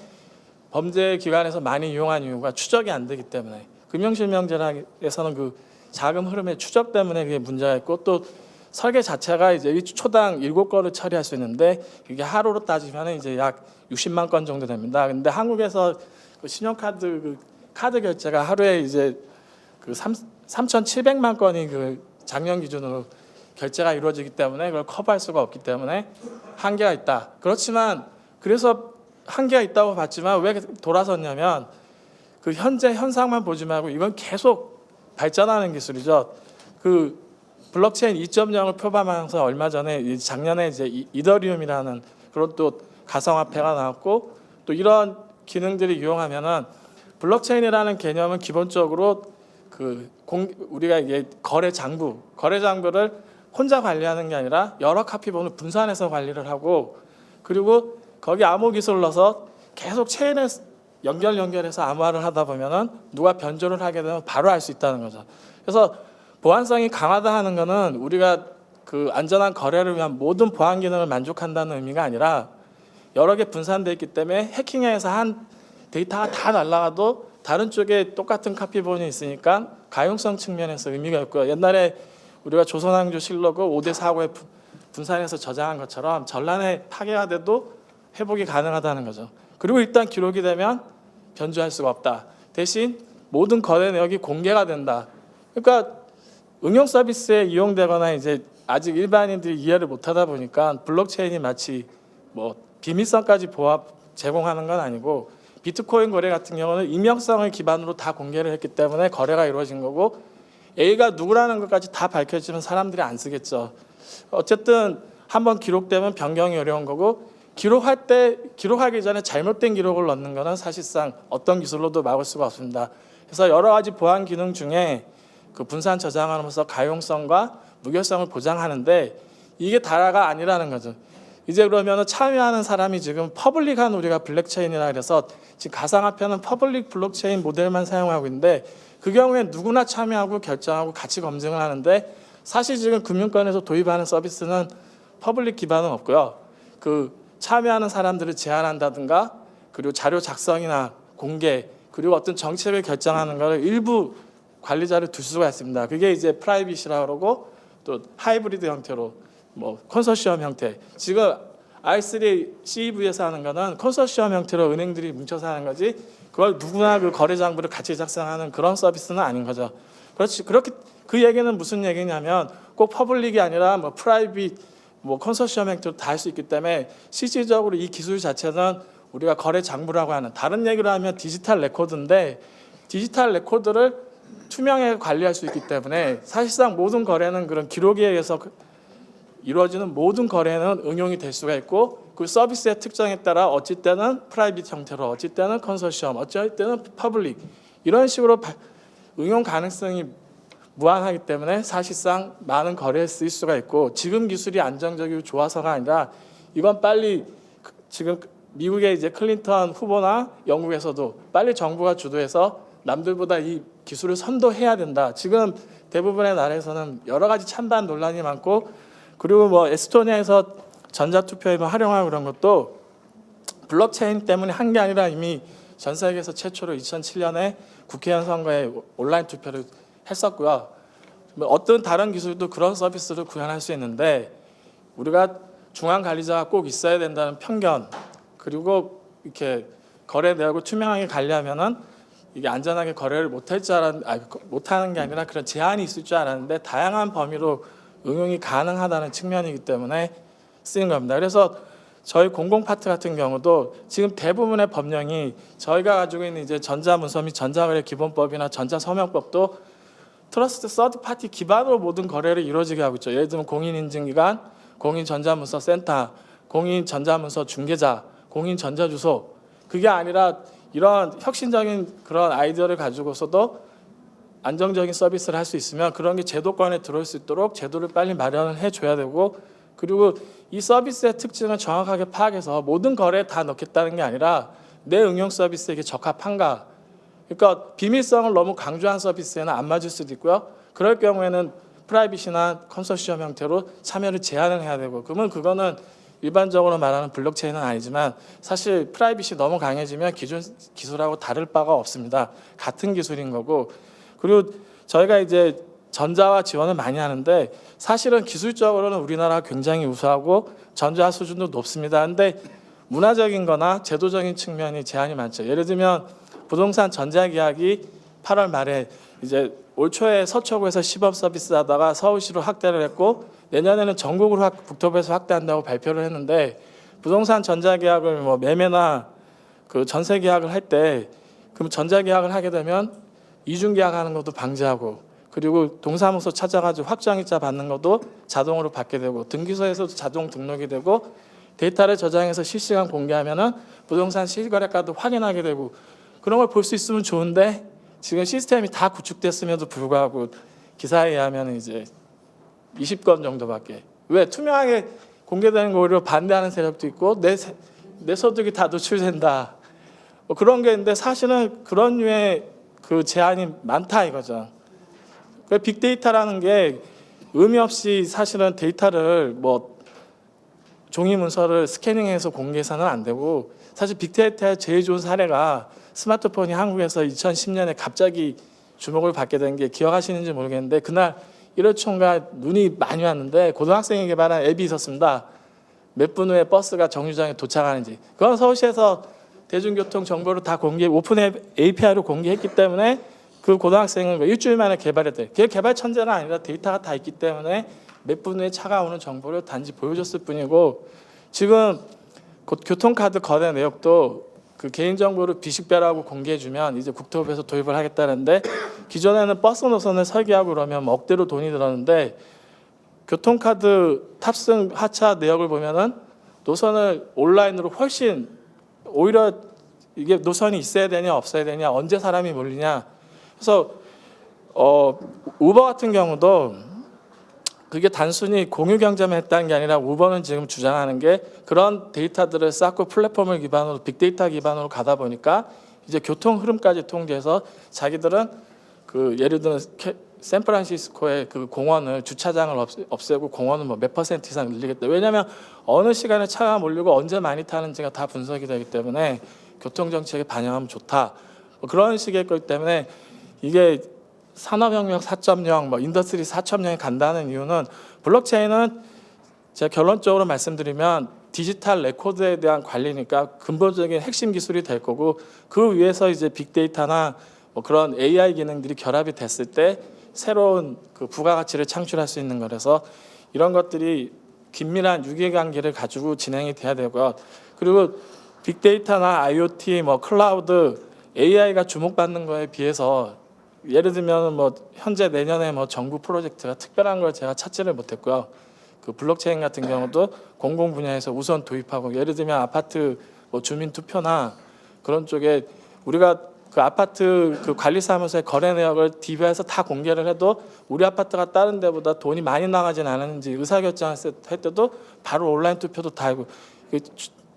범죄 기관에서 많이 이용한 이유가 추적이 안 되기 때문에 금융실명제에서는 그 자금 흐름의 추적 때문에 그게 문제가 있고 또 설계 자체가 이제 초당 7건을 처리할 수 있는데 이게 하루로 따지면 이제 약 60만 건 정도 됩니다. 근데 한국에서 그 신용카드 그 카드 결제가 하루에 이제 그 3,700만 건이 그 작년 기준으로 결제가 이루어지기 때문에 그걸 커버할 수가 없기 때문에 한계가 있다. 그렇지만 그래서 한계가 있다고 봤지만 왜 돌아섰냐면 그 현재 현상만 보지 말고 이건 계속 발전하는 기술이죠. 그 블록체인 2.0을 표방하면서 얼마 전에 작년에 이제 이더리움이라는 그런 또 가상화폐가 나왔고 또 이런 기능들이 이용하면은 블록체인이라는 개념은 기본적으로 그 우리가 이게 거래 장부를 혼자 관리하는 게 아니라 여러 카피본을 분산해서 관리를 하고 그리고 거기 암호 기술을 넣어서 계속 체인을 연결해서 암호화를 하다 보면은 누가 변조를 하게 되면 바로 알 수 있다는 거죠. 그래서 보안성이 강하다 하는 거는 우리가 그 안전한 거래를 위한 모든 보안 기능을 만족한다는 의미가 아니라 여러 개 분산되어 있기 때문에 해킹해서 한 데이터가 다 날아가도 다른 쪽에 똑같은 카피본이 있으니까 가용성 측면에서 의미가 있고요. 옛날에 우리가 조선왕조실록을 5대 4고에 분산해서 저장한 것처럼 전란에 파괴가 돼도 회복이 가능하다는 거죠. 그리고 일단 기록이 되면 변조할 수가 없다. 대신 모든 거래 내역이 공개가 된다. 그러니까 응용 서비스에 이용되거나 이제 아직 일반인들이 이해를 못하다 보니까 블록체인이 마치 뭐 비밀성까지 제공하는 건 아니고 비트코인 거래 같은 경우는 익명성을 기반으로 다 공개를 했기 때문에 거래가 이루어진 거고 A가 누구라는 것까지 다 밝혀지면 사람들이 안 쓰겠죠. 어쨌든 한번 기록되면 변경이 어려운 거고 기록하기 전에 잘못된 기록을 넣는 거는 사실상 어떤 기술로도 막을 수가 없습니다. 그래서 여러 가지 보안 기능 중에 그 분산 저장하면서 가용성과 무결성을 보장하는데 이게 다가 아니라는 거죠. 이제 그러면은 참여하는 사람이 지금 퍼블릭한 우리가 블록체인이라 그래서 지금 가상화폐는 퍼블릭 블록체인 모델만 사용하고 있는데 그 경우에 누구나 참여하고 결정하고 같이 검증을 하는데 사실 지금 금융권에서 도입하는 서비스는 퍼블릭 기반은 없고요. 그 참여하는 사람들을 제한한다든가 그리고 자료 작성이나 공개 그리고 어떤 정책을 결정하는 것을 일부 관리자를 둘 수가 있습니다. 그게 이제 프라이빗이라고 그러고 또 하이브리드 형태로 뭐 컨소시엄 형태. 지금 R3 CEV에서 하는 거는 컨소시엄 형태로 은행들이 뭉쳐서 하는 거지. 그걸 누구나 그 거래 장부를 같이 작성하는 그런 서비스는 아닌 거죠. 그렇지. 그렇게 그 얘기는 무슨 얘기냐면 꼭 퍼블릭이 아니라 뭐 프라이빗 뭐 컨소시엄 형태로 다 할 수 있기 때문에 실질적으로 이 기술 자체는 우리가 거래 장부라고 하는 다른 얘기를 하면 디지털 레코드인데 디지털 레코드를 투명하게 관리할 수 있기 때문에 사실상 모든 거래는 그런 기록에 의해서 이루어지는 모든 거래는 응용이 될 수가 있고 그 서비스의 특성에 따라 어찌 때는 프라이빗 형태로 어찌 때는 컨소시엄 어찌 때는 퍼블릭 이런 식으로 응용 가능성이 무한하기 때문에 사실상 많은 거래에 쓰일 수가 있고 지금 기술이 안정적이고 좋아서가 아니라 이건 빨리 지금 미국의 이제 클린턴 후보나 영국에서도 빨리 정부가 주도해서 남들보다 이 기술을 선도해야 된다. 지금 대부분의 나라에서는 여러 가지 찬반 논란이 많고 그리고 뭐 에스토니아에서 전자투표에 활용하고 그런 것도 블록체인 때문에 한 게 아니라 이미 전 세계에서 최초로 2007년에 국회의원 선거에 온라인 투표를 했었고요. 어떤 다른 기술도 그런 서비스를 구현할 수 있는데 우리가 중앙 관리자가 꼭 있어야 된다는 편견 그리고 이렇게 거래 내역을 투명하게 관리하면은 이게 안전하게 거래를 못하는 게 아니라 그런 제한이 있을 줄 알았는데 다양한 범위로 응용이 가능하다는 측면이기 때문에 쓰는 겁니다. 그래서 저희 공공 파트 같은 경우도 지금 대부분의 법령이 저희가 가지고 있는 이제 전자문서 및 전자거래 기본법이나 전자서명법도 트러스트 서드 파티 기반으로 모든 거래를 이루어지게 하고 있죠. 예를 들면 공인인증기관, 공인전자문서센터, 공인전자문서 중개자, 공인전자주소 그게 아니라 이런 혁신적인 그런 아이디어를 가지고서도 안정적인 서비스를 할 수 있으면 그런 게 제도권에 들어올 수 있도록 제도를 빨리 마련을 해줘야 되고 그리고 이 서비스의 특징을 정확하게 파악해서 모든 거래에 다 넣겠다는 게 아니라 내 응용 서비스에게 적합한가 그러니까 비밀성을 너무 강조한 서비스에는 안 맞을 수도 있고요. 그럴 경우에는 프라이빗이나 컨소시엄 형태로 참여를 제한을 해야 되고 그러면 그거는 일반적으로 말하는 블록체인은 아니지만 사실 프라이빗이 너무 강해지면 기존 기술하고 다를 바가 없습니다. 같은 기술인 거고 그리고 저희가 이제 전자화 지원을 많이 하는데 사실은 기술적으로는 우리나라가 굉장히 우수하고 전자화 수준도 높습니다. 근데 문화적인 거나 제도적인 측면이 제한이 많죠. 예를 들면 부동산 전자계약이 8월 말에 이제 올 초에 서초구에서 시범 서비스 하다가 서울시로 확대를 했고 내년에는 전국으로 국토부에서 확대한다고 발표를 했는데 부동산 전자계약을 뭐 매매나 그 전세 계약을 할 때 그럼 전자계약을 하게 되면 이중계약하는 것도 방지하고 그리고 동사무소 찾아가지고 확정일자 받는 것도 자동으로 받게 되고 등기소에서도 자동 등록이 되고 데이터를 저장해서 실시간 공개하면은 부동산 실거래가도 확인하게 되고 그런 걸 볼 수 있으면 좋은데 지금 시스템이 다 구축됐음에도 불구하고 기사에 의하면 이제 20건 정도밖에. 왜 투명하게 공개되는 거 오히려 반대하는 세력도 있고 내 소득이 다 노출된다. 뭐 그런 게 있는데 사실은 그런 류의 그 제한이 많다 이거죠. 그 빅데이터라는 게 의미 없이 사실은 데이터를 뭐 종이 문서를 스캐닝해서 공개해서는 안 되고, 사실 빅데이터의 제일 좋은 사례가 스마트폰이 한국에서 2010년에 갑자기 주목을 받게 된 게 기억하시는지 모르겠는데, 그날 1월 초인가 눈이 많이 왔는데 고등학생이 개발한 앱이 있었습니다. 몇 분 후에 버스가 정류장에 도착하는지. 그건 서울시에서 대중교통 정보를 다 오픈 API로 공개했기 때문에 그 고등학생은 일주일 만에 개발했대요. 그게 개발 천재는 아니라 데이터가 다 있기 때문에 몇 분 후에 차가 오는 정보를 단지 보여줬을 뿐이고, 지금 곧 교통카드 거래 내역도 그 개인정보를 비식별하고 공개해주면 이제 국토부에서 도입을 하겠다는데, 기존에는 버스 노선을 설계하고 그러면 뭐 억대로 돈이 들었는데, 교통카드 탑승 하차 내역을 보면은 노선을 온라인으로 훨씬, 오히려 이게 노선이 있어야 되냐 없어야 되냐, 언제 사람이 몰리냐. 그래서 우버 같은 경우도 그게 단순히 공유 경제만 했다는 게 아니라, 우버는 지금 주장하는 게 그런 데이터들을 쌓고 플랫폼을 기반으로 빅데이터 기반으로 가다 보니까 이제 교통 흐름까지 통제해서 자기들은 그 예를 들면 샌프란시스코의 그 공원을, 주차장을 없애고 공원은 뭐 몇 % 이상 늘리겠다. 왜냐하면 어느 시간에 차가 몰리고 언제 많이 타는지가 다 분석이 되기 때문에 교통 정책에 반영하면 좋다. 뭐 그런 식의 거기 때문에 이게 산업혁명 4.0, 뭐 인더스트리 4.0에 간다는 이유는, 블록체인은 제가 결론적으로 말씀드리면 디지털 레코드에 대한 관리니까 근본적인 핵심 기술이 될 거고, 그 위에서 이제 빅데이터나 뭐 그런 AI 기능들이 결합이 됐을 때 새로운 그 부가가치를 창출할 수 있는 거라서 이런 것들이 긴밀한 유기관계를 가지고 진행이 돼야 되고요. 그리고 빅데이터나 IoT, 뭐 클라우드, AI가 주목받는 거에 비해서 예를 들면 뭐 현재 내년에 뭐 정부 프로젝트가 특별한 걸 제가 찾지를 못했고요. 그 블록체인 같은 경우도 공공 분야에서 우선 도입하고, 예를 들면 아파트 뭐 주민 투표나 그런 쪽에 우리가 그 아파트 그 관리사무소의 거래 내역을 DB에서 다 공개를 해도 우리 아파트가 다른 데보다 돈이 많이 나가진 않았는지 의사결정할 때도 바로 온라인 투표도 다 하고,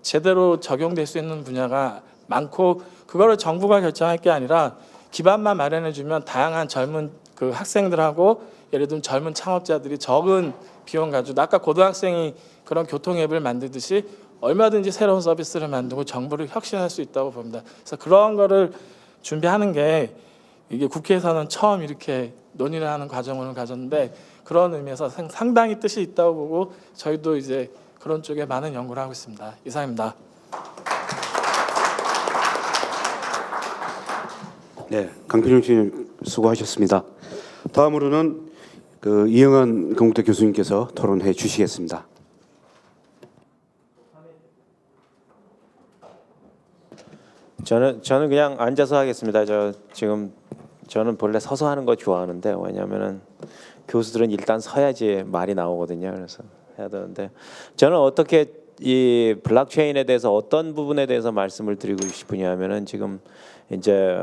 제대로 적용될 수 있는 분야가 많고, 그거를 정부가 결정할 게 아니라 기반만 마련해주면 다양한 젊은 그 학생들하고 예를 들면 젊은 창업자들이 적은 비용 가지고, 아까 고등학생이 그런 교통 앱을 만들듯이 얼마든지 새로운 서비스를 만들고 정부를 혁신할 수 있다고 봅니다. 그래서 그런 거를 준비하는 게 이게 국회에서는 처음 이렇게 논의를 하는 과정을 가졌는데, 그런 의미에서 상당히 뜻이 있다고 보고 저희도 이제 그런 쪽에 많은 연구를 하고 있습니다. 이상입니다. 네, 강필용 씨 수고하셨습니다. 다음으로는 그 이영환 건국대 교수님께서 토론해 주시겠습니다. 저는 그냥 앉아서 하겠습니다. 저는 본래 서서 하는 거 좋아하는데, 왜냐하면은 교수들은 일단 서야지 말이 나오거든요. 그래서 해야 되는데, 저는 어떻게 이 블록체인에 대해서 어떤 부분에 대해서 말씀을 드리고 싶으냐면은, 지금 이제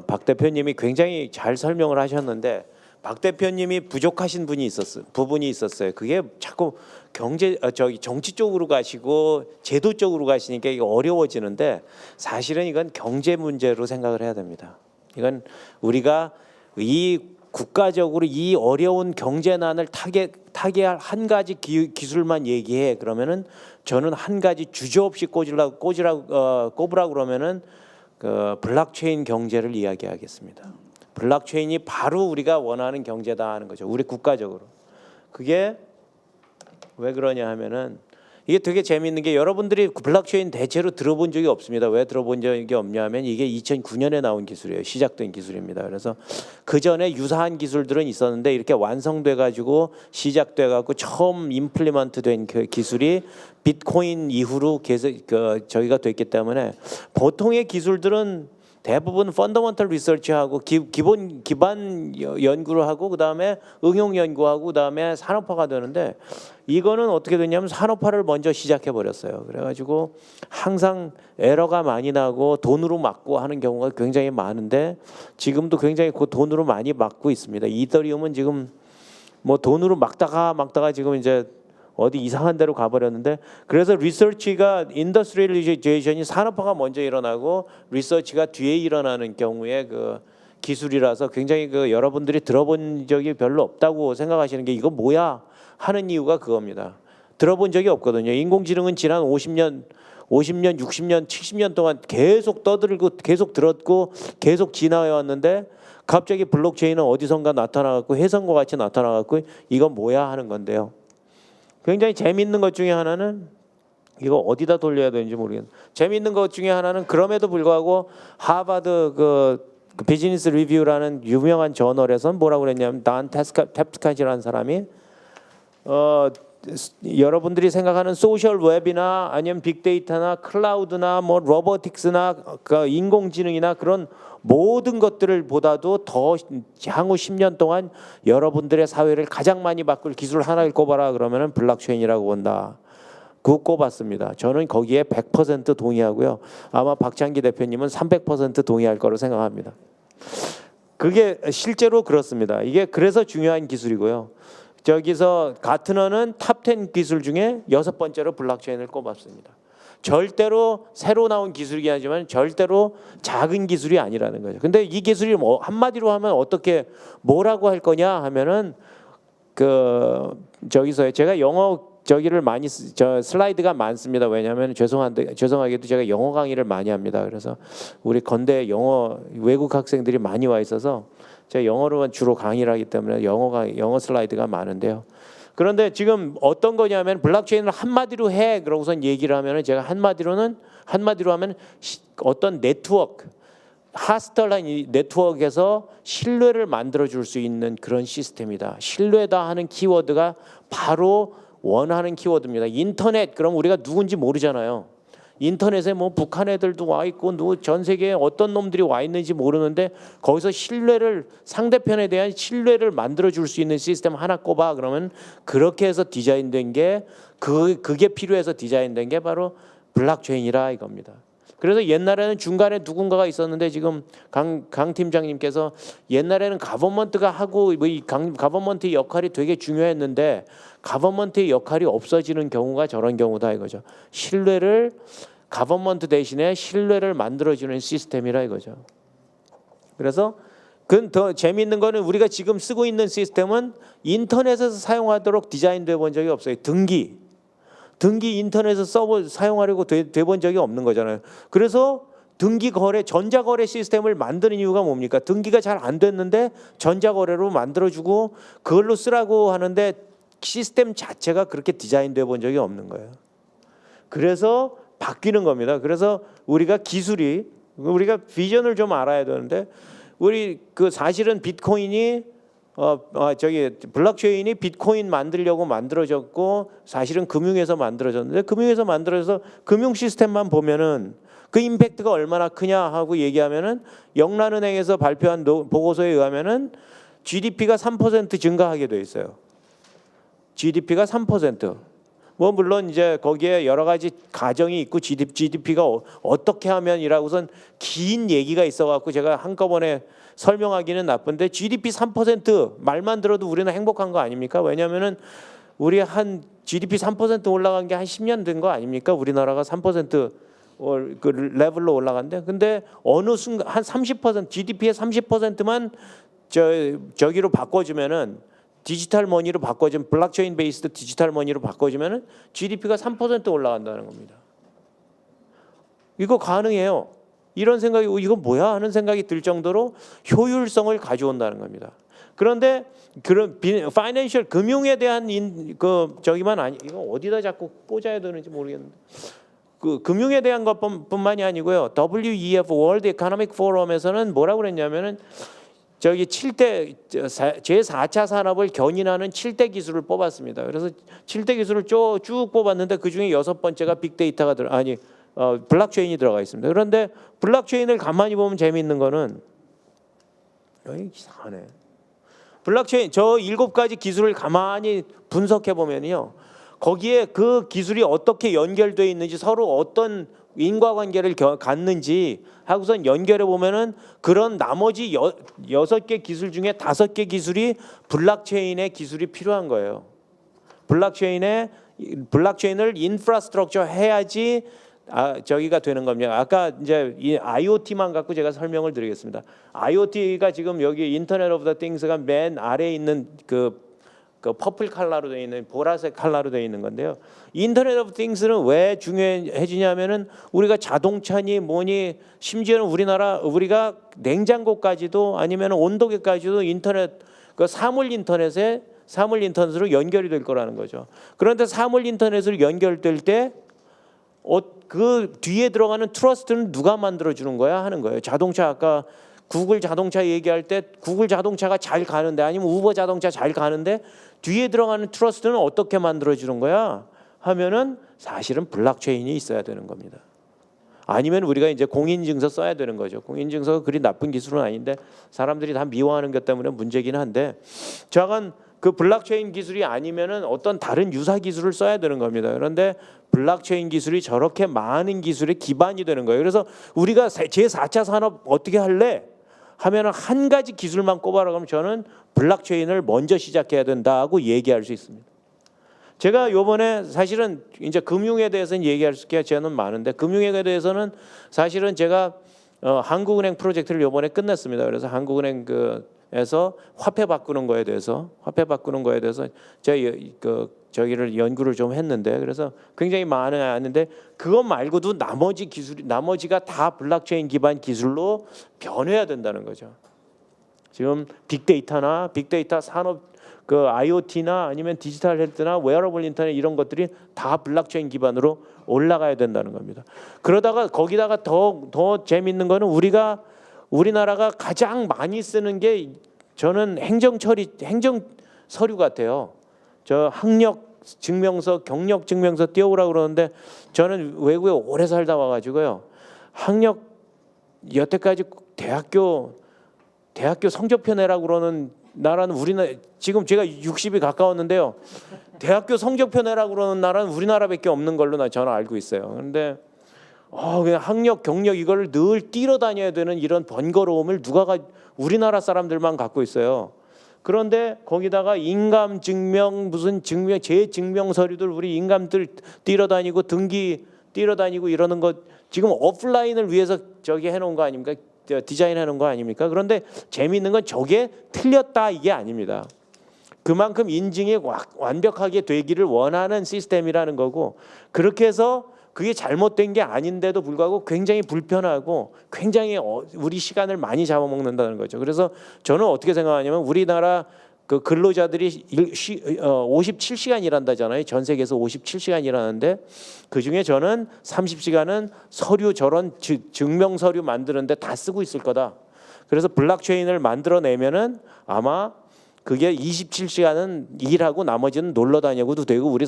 박 대표님이 굉장히 잘 설명을 하셨는데, 박 대표님이 부족하신 부분이 있었어요. 그게 자꾸 정치 쪽으로 가시고 제도 쪽으로 가시니까 이게 어려워지는데, 사실은 이건 경제 문제로 생각을 해야 됩니다. 이건 우리가 이 국가적으로 이 어려운 경제난을 타개할 한 가지 기술만 얘기해 그러면은, 저는 한 가지 주저없이 꼽으라고 그러면은 그 블록체인 경제를 이야기하겠습니다. 블록체인이 바로 우리가 원하는 경제다 하는 거죠. 우리 국가적으로. 그게 왜 그러냐 하면은, 이게 되게 재미있는 게, 여러분들이 블록체인 대체로 들어본 적이 없습니다. 왜 들어본 적이 없냐 하면, 이게 2009년에 나온 기술이에요. 시작된 기술입니다. 그래서 그 전에 유사한 기술들은 있었는데, 이렇게 완성돼 가지고 시작돼 갖고 처음 임플리먼트 된 그 기술이 비트코인 이후로 계속 저희가 됐기 때문에, 보통의 기술들은 대부분 펀더먼털 리서치하고 기반 연구를 하고, 그다음에 응용 연구하고, 그다음에 산업화가 되는데, 이거는 어떻게 됐냐면 산업화를 먼저 시작해 버렸어요. 그래가지고 항상 에러가 많이 나고 돈으로 막고 하는 경우가 굉장히 많은데, 지금도 굉장히 그 돈으로 많이 막고 있습니다. 이더리움은 지금 뭐 돈으로 막다가 지금 이제 어디 이상한 데로 가버렸는데, 그래서 리서치가 인더스트리얼리제이션이 산업화가 먼저 일어나고 리서치가 뒤에 일어나는 경우에 그 기술이라서 굉장히 그 여러분들이 들어본 적이 별로 없다고 생각하시는 게 이거 뭐야 하는 이유가 그겁니다. 들어본 적이 없거든요. 인공지능은 지난 50년, 60년, 70년 동안 계속 떠들고 계속 들었고 계속 진화해 왔는데 갑자기 블록체인은 어디선가 나타나갖고 혜성과 같이 나타나갖고 이건 뭐야 하는 건데요. 굉장히 재미있는 것 중에 하나는 이거 어디다 돌려야 되는지 모르겠는데 재미있는 것 중에 하나는 그럼에도 불구하고 하버드 그 비즈니스 리뷰라는 유명한 저널에서는 뭐라고 그랬냐면 단 탭스카지라는 사람이 여러분들이 생각하는 소셜 웹이나 아니면 빅데이터나 클라우드나 뭐 로보틱스나 그 인공지능이나 그런 모든 것들을 보다도 더 향후 10년 동안 여러분들의 사회를 가장 많이 바꿀 기술 하나를 꼽아라 그러면은 블록체인이라고 본다. 그거 꼽았습니다. 저는 거기에 100% 동의하고요. 아마 박창기 대표님은 300% 동의할 거로 생각합니다. 그게 실제로 그렇습니다. 이게 그래서 중요한 기술이고요. 저기서 가트너는 탑10 기술 중에 6번째로 블록체인을 꼽았습니다. 절대로 새로 나온 기술이긴 하지만 절대로 작은 기술이 아니라는 거죠. 근데 이 기술이 뭐 한마디로 하면 어떻게 뭐라고 할 거냐 하면은 그 저기서 제가 영어 저기를 많이 슬라이드가 많습니다. 왜냐하면 죄송하게도 제가 영어 강의를 많이 합니다. 그래서 우리 건대 영어 외국 학생들이 많이 와 있어서 제가 영어로만 주로 강의를 하기 때문에 영어 슬라이드가 많은데요. 그런데 지금 어떤 거냐면 블록체인을 한마디로 해 그러고선 얘기를 하면은 제가 한마디로 하면 어떤 네트워크 하스털한 네트워크에서 신뢰를 만들어 줄 수 있는 그런 시스템이다. 신뢰다 하는 키워드가 바로 원하는 키워드입니다. 인터넷 그럼 우리가 누군지 모르잖아요. 인터넷에 뭐 북한 애들도 와 있고 전 세계에 어떤 놈들이 와 있는지 모르는데 거기서 신뢰를 상대편에 대한 신뢰를 만들어 줄 수 있는 시스템 하나 꼽아 그러면 그렇게 해서 디자인된 게 그게 필요해서 디자인된 게 바로 블록체인이라 이겁니다. 그래서 옛날에는 중간에 누군가가 있었는데 지금 강 팀장님께서 옛날에는 가버먼트가 하고 이 가버먼트의 역할이 되게 중요했는데 가버먼트의 역할이 없어지는 경우가 저런 경우다 이거죠. 가버먼트 대신에 신뢰를 만들어주는 시스템이라 이거죠. 그래서 더 재미있는 거는 우리가 지금 쓰고 있는 시스템은 인터넷에서 사용하도록 디자인되어 본 적이 없어요. 등기 인터넷에서 사용하려고 돼 본 적이 없는 거잖아요. 그래서 등기 거래 전자거래 시스템을 만드는 이유가 뭡니까? 등기가 잘 안 됐는데 전자거래로 만들어주고 그걸로 쓰라고 하는데 시스템 자체가 그렇게 디자인되어 본 적이 없는 거예요. 그래서 바뀌는 겁니다. 그래서 우리가 비전을 좀 알아야 되는데 우리 사실은 비트코인이 블록체인이 비트코인 만들려고 만들어졌고 사실은 금융에서 만들어졌는데 금융에서 만들어져서 금융 시스템만 보면은 그 임팩트가 얼마나 크냐 하고 얘기하면은 영란은행에서 발표한 보고서에 의하면은 GDP가 3% 증가하게 돼 있어요. GDP가 3%. 뭐 물론 이제 거기에 여러 가지 가정이 있고 GDP가 어떻게 하면이라고선 긴 얘기가 있어갖고 제가 한꺼번에 설명하기는 나쁜데 GDP 3% 말만 들어도 우리는 행복한 거 아닙니까? 왜냐하면은 우리 한 GDP 3% 올라간 게 한 10년 된 거 아닙니까? 우리나라가 3% 그 레벨로 올라간대. 근데 어느 순간 한 30% GDP의 30%만 저기로 바꿔주면은 디지털 머니로 바꿔주면 블록체인 베이스드 디지털 머니로 바꿔주면은 GDP가 3% 올라간다는 겁니다. 이거 가능해요. 이런 생각이 이거 뭐야 하는 생각이 들 정도로 효율성을 가져온다는 겁니다. 그런데 그런 파이낸셜 금융에 대한 저기만 아니 이거 어디다 자꾸 꽂아야 되는지 모르겠는데 금융에 대한 것뿐만이 아니고요. WEF 월드 이코노믹 포럼에서는 뭐라고 그랬냐면은 저기 7대 제4차 산업을 견인하는 7대 기술을 뽑았습니다. 그래서 7대 기술을 쭉 뽑았는데 그중에 6번째가 빅데이터가 블록체인이 들어가 있습니다. 그런데 블록체인을 가만히 보면 재미있는 거는 여기 이상하네. 블록체인 저 7가지 기술을 가만히 분석해 보면요. 거기에 그 기술이 어떻게 연결되어 있는지 서로 어떤 인과관계를 갖는지 하고선 연결해 보면은 그런 나머지 6개 기술 중에 5개 기술이 블록체인의 기술이 필요한 거예요. 블록체인을 인프라스트럭처 해야지 저기가 되는 겁니다. 아까 이제 이 IoT만 갖고 제가 설명을 드리겠습니다. IoT가 지금 여기 인터넷 오브 더 띵스가 맨 아래에 있는 그 퍼플 컬러로 되어 있는 보라색 컬러로 되어 있는 건데요. 인터넷 오브 띵스는 왜 중요해지냐면은 우리가 자동차니 뭐니 심지어는 우리가 냉장고까지도 아니면 온도계까지도 인터넷 그 사물 인터넷으로 연결이 될 거라는 거죠. 그런데 사물 인터넷으로 연결될 때 그 뒤에 들어가는 트러스트는 누가 만들어 주는 거야 하는 거예요. 자동차 아까 구글 자동차 얘기할 때 구글 자동차가 잘 가는데 아니면 우버 자동차 잘 가는데 뒤에 들어가는 트러스트는 어떻게 만들어 주는 거야 하면은 사실은 블록체인이 있어야 되는 겁니다. 아니면 우리가 이제 공인증서 써야 되는 거죠. 공인증서가 그리 나쁜 기술은 아닌데 사람들이 다 미워하는 것 때문에 문제긴 한데 저건 그 블록체인 기술이 아니면은 어떤 다른 유사 기술을 써야 되는 겁니다. 그런데 블록체인 기술이 저렇게 많은 기술의 기반이 되는 거예요. 그래서 우리가 제4차 산업 어떻게 할래? 하면은 한 가지 기술만 꼽아라 그러면 저는 블록체인을 먼저 시작해야 된다고 얘기할 수 있습니다. 제가 이번에 사실은 이제 금융에 대해서는 얘기할 게 저는 많은데 금융에 대해서는 사실은 제가 한국은행 프로젝트를 이번에 끝냈습니다. 그래서 한국은행 에서 화폐 바꾸는 거에 대해서 제가 저기를 연구를 좀 했는데 그래서 굉장히 많은 아는데 그것 말고도 나머지가 다 블록체인 기반 기술로 변해야 된다는 거죠. 지금 빅데이터 산업 그 IoT나 아니면 디지털 헬스나 웨어러블 인터넷 이런 것들이 다 블록체인 기반으로 올라가야 된다는 겁니다. 그러다가 거기다가 더 재밌는 거는 우리나라가 가장 많이 쓰는 게 저는 행정 서류 같아요. 저 학력 증명서, 경력 증명서 띄워오라 그러는데 저는 외국에 오래 살다 와가지고요. 학력 여태까지 대학교 성적표 내라고 그러는 나라는 지금 제가 60이 가까웠는데요. 대학교 성적표 내라고 그러는 나라는 우리나라밖에 없는 걸로 저는 알고 있어요. 그런데 그냥 학력, 경력 이걸 늘 뛰러 다녀야 되는 이런 번거로움을 우리나라 사람들만 갖고 있어요. 그런데 거기다가 인감 증명 무슨 증명 재증명 서류들 우리 인감들 뛰러 다니고 등기 뛰러 다니고 이러는 것 지금 오프라인을 위해서 저기 해놓은 거 아닙니까? 디자인해 놓은 거 아닙니까? 그런데 재미있는 건 저게 틀렸다 이게 아닙니다. 그만큼 인증이 완벽하게 되기를 원하는 시스템이라는 거고 그렇게 해서 그게 잘못된 게 아닌데도 불구하고 굉장히 불편하고 굉장히 우리 시간을 많이 잡아먹는다는 거죠. 그래서 저는 어떻게 생각하냐면 우리나라 그 근로자들이 57시간 일한다잖아요. 전 세계에서 57시간 일하는데 그중에 저는 30시간은 서류 저런 증명 서류 만드는데 다 쓰고 있을 거다. 그래서 블록체인을 만들어내면은 아마 그게 27시간은 일하고 나머지는 놀러 다녀도 되고 우리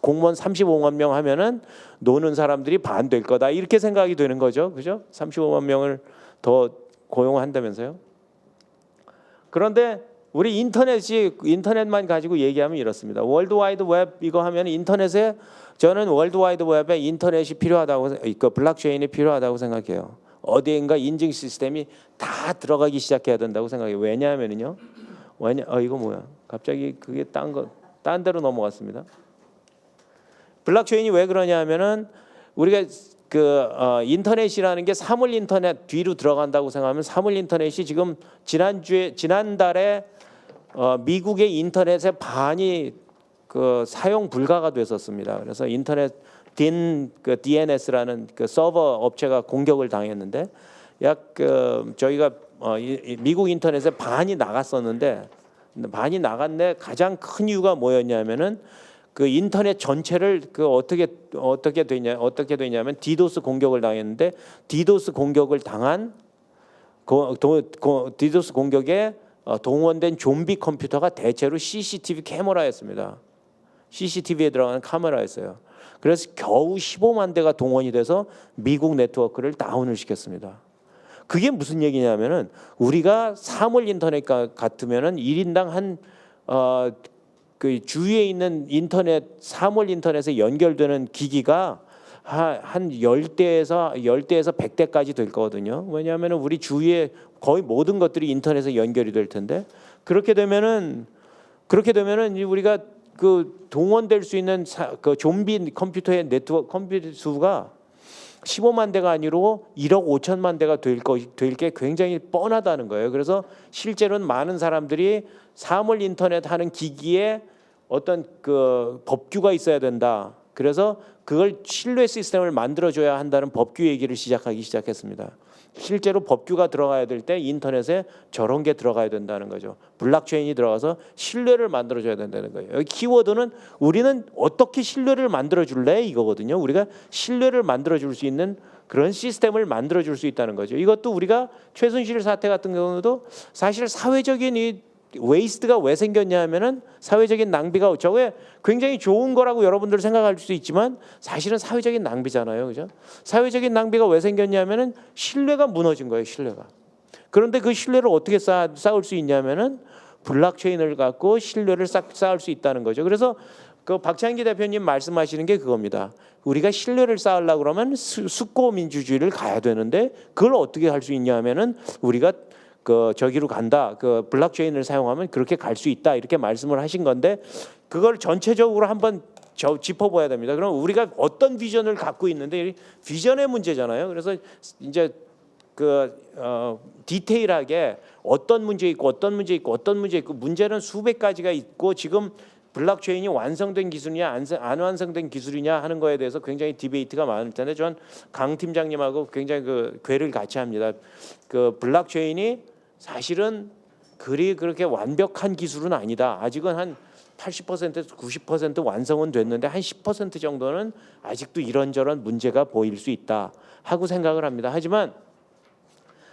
공무원 35만 명 하면은 노는 사람들이 반 될 거다 이렇게 생각이 되는 거죠, 그죠? 35만 명을 더 고용한다면서요? 그런데 우리 인터넷만 가지고 얘기하면 이렇습니다. 월드와이드 웹 이거 하면 인터넷에 저는 월드와이드 웹에 인터넷이 필요하다고 그 블록체인이 필요하다고 생각해요. 어디인가 인증 시스템이 다 들어가기 시작해야 된다고 생각해요. 왜냐하면요. 이거 뭐야? 갑자기 그게 딴 데로 넘어갔습니다. 블록체인이 왜 그러냐면은 우리가 인터넷이라는 게 사물 인터넷 뒤로 들어간다고 생각하면 사물 인터넷이 지금 지난달에 미국의 인터넷의 반이 사용 불가가 됐었습니다. 그래서 인터넷 DNS라는 서버 업체가 공격을 당했는데 저희가 미국 인터넷에 반이 나갔었는데 반이 나갔네. 가장 큰 이유가 뭐였냐면은 그 인터넷 전체를 어떻게 되냐면 디도스 공격을 당했는데 디도스 공격을 당한 디도스 공격에 동원된 좀비 컴퓨터가 대체로 CCTV 카메라였습니다. CCTV에 들어가는 카메라였어요. 그래서 겨우 15만 대가 동원이 돼서 미국 네트워크를 다운을 시켰습니다. 그게 무슨 얘기냐면은 우리가 사물 인터넷 같으면은 1인당 그 주위에 있는 사물 인터넷에 연결되는 기기가 한 10대에서 100대까지 될 거거든요. 왜냐하면 우리 주위에 거의 모든 것들이 인터넷에 연결이 될 텐데 그렇게 되면은 우리가 그 동원될 수 있는 그 좀비 컴퓨터의 네트워크 컴퓨터 수가 15만 대가 아니고 1억 5천만 대가 될 게 굉장히 뻔하다는 거예요. 그래서 실제로는 많은 사람들이 사물 인터넷 하는 기기에 어떤 그 법규가 있어야 된다. 그래서 그걸 신뢰 시스템을 만들어줘야 한다는 법규 얘기를 시작하기 시작했습니다. 실제로 법규가 들어가야 될 때 인터넷에 저런 게 들어가야 된다는 거죠. 블록체인이 들어가서 신뢰를 만들어줘야 된다는 거예요. 여기 키워드는 우리는 어떻게 신뢰를 만들어줄래 이거거든요. 우리가 신뢰를 만들어줄 수 있는 그런 시스템을 만들어줄 수 있다는 거죠. 이것도 우리가 최순실 사태 같은 경우도 사실 사회적인 이 웨이스트가 왜 생겼냐 하면은 사회적인 낭비가 저게 굉장히 좋은 거라고 여러분들 생각할 수 있지만 사실은 사회적인 낭비잖아요. 그죠? 사회적인 낭비가 왜 생겼냐 하면은 신뢰가 무너진 거예요. 신뢰가. 그런데 그 신뢰를 어떻게 쌓을 수 있냐면은 블록체인을 갖고 신뢰를 쌓을 수 있다는 거죠. 그래서 그 박찬기 대표님 말씀하시는 게 그겁니다. 우리가 신뢰를 쌓으려고 그러면 수권 민주주의를 가야 되는데 그걸 어떻게 할 수 있냐 하면은 우리가 그 저기로 간다. 그 블록체인을 사용하면 그렇게 갈 수 있다. 이렇게 말씀을 하신 건데 그걸 전체적으로 한번 짚어봐야 됩니다. 그럼 우리가 어떤 비전을 갖고 있는데 비전의 문제잖아요. 그래서 이제 디테일하게 어떤 문제 있고 어떤 문제 있고 어떤 문제 있고 문제는 수백 가지가 있고 지금 블록체인이 완성된 기술이냐 안 완성된 기술이냐 하는 거에 대해서 굉장히 디베이트가 많을 텐데 전 강 팀장님하고 굉장히 그 궤를 같이 합니다. 그 블록체인이 사실은 그렇게 완벽한 기술은 아니다. 아직은 한 80% 90% 완성은 됐는데 한 10% 정도는 아직도 이런저런 문제가 보일 수 있다 하고 생각을 합니다.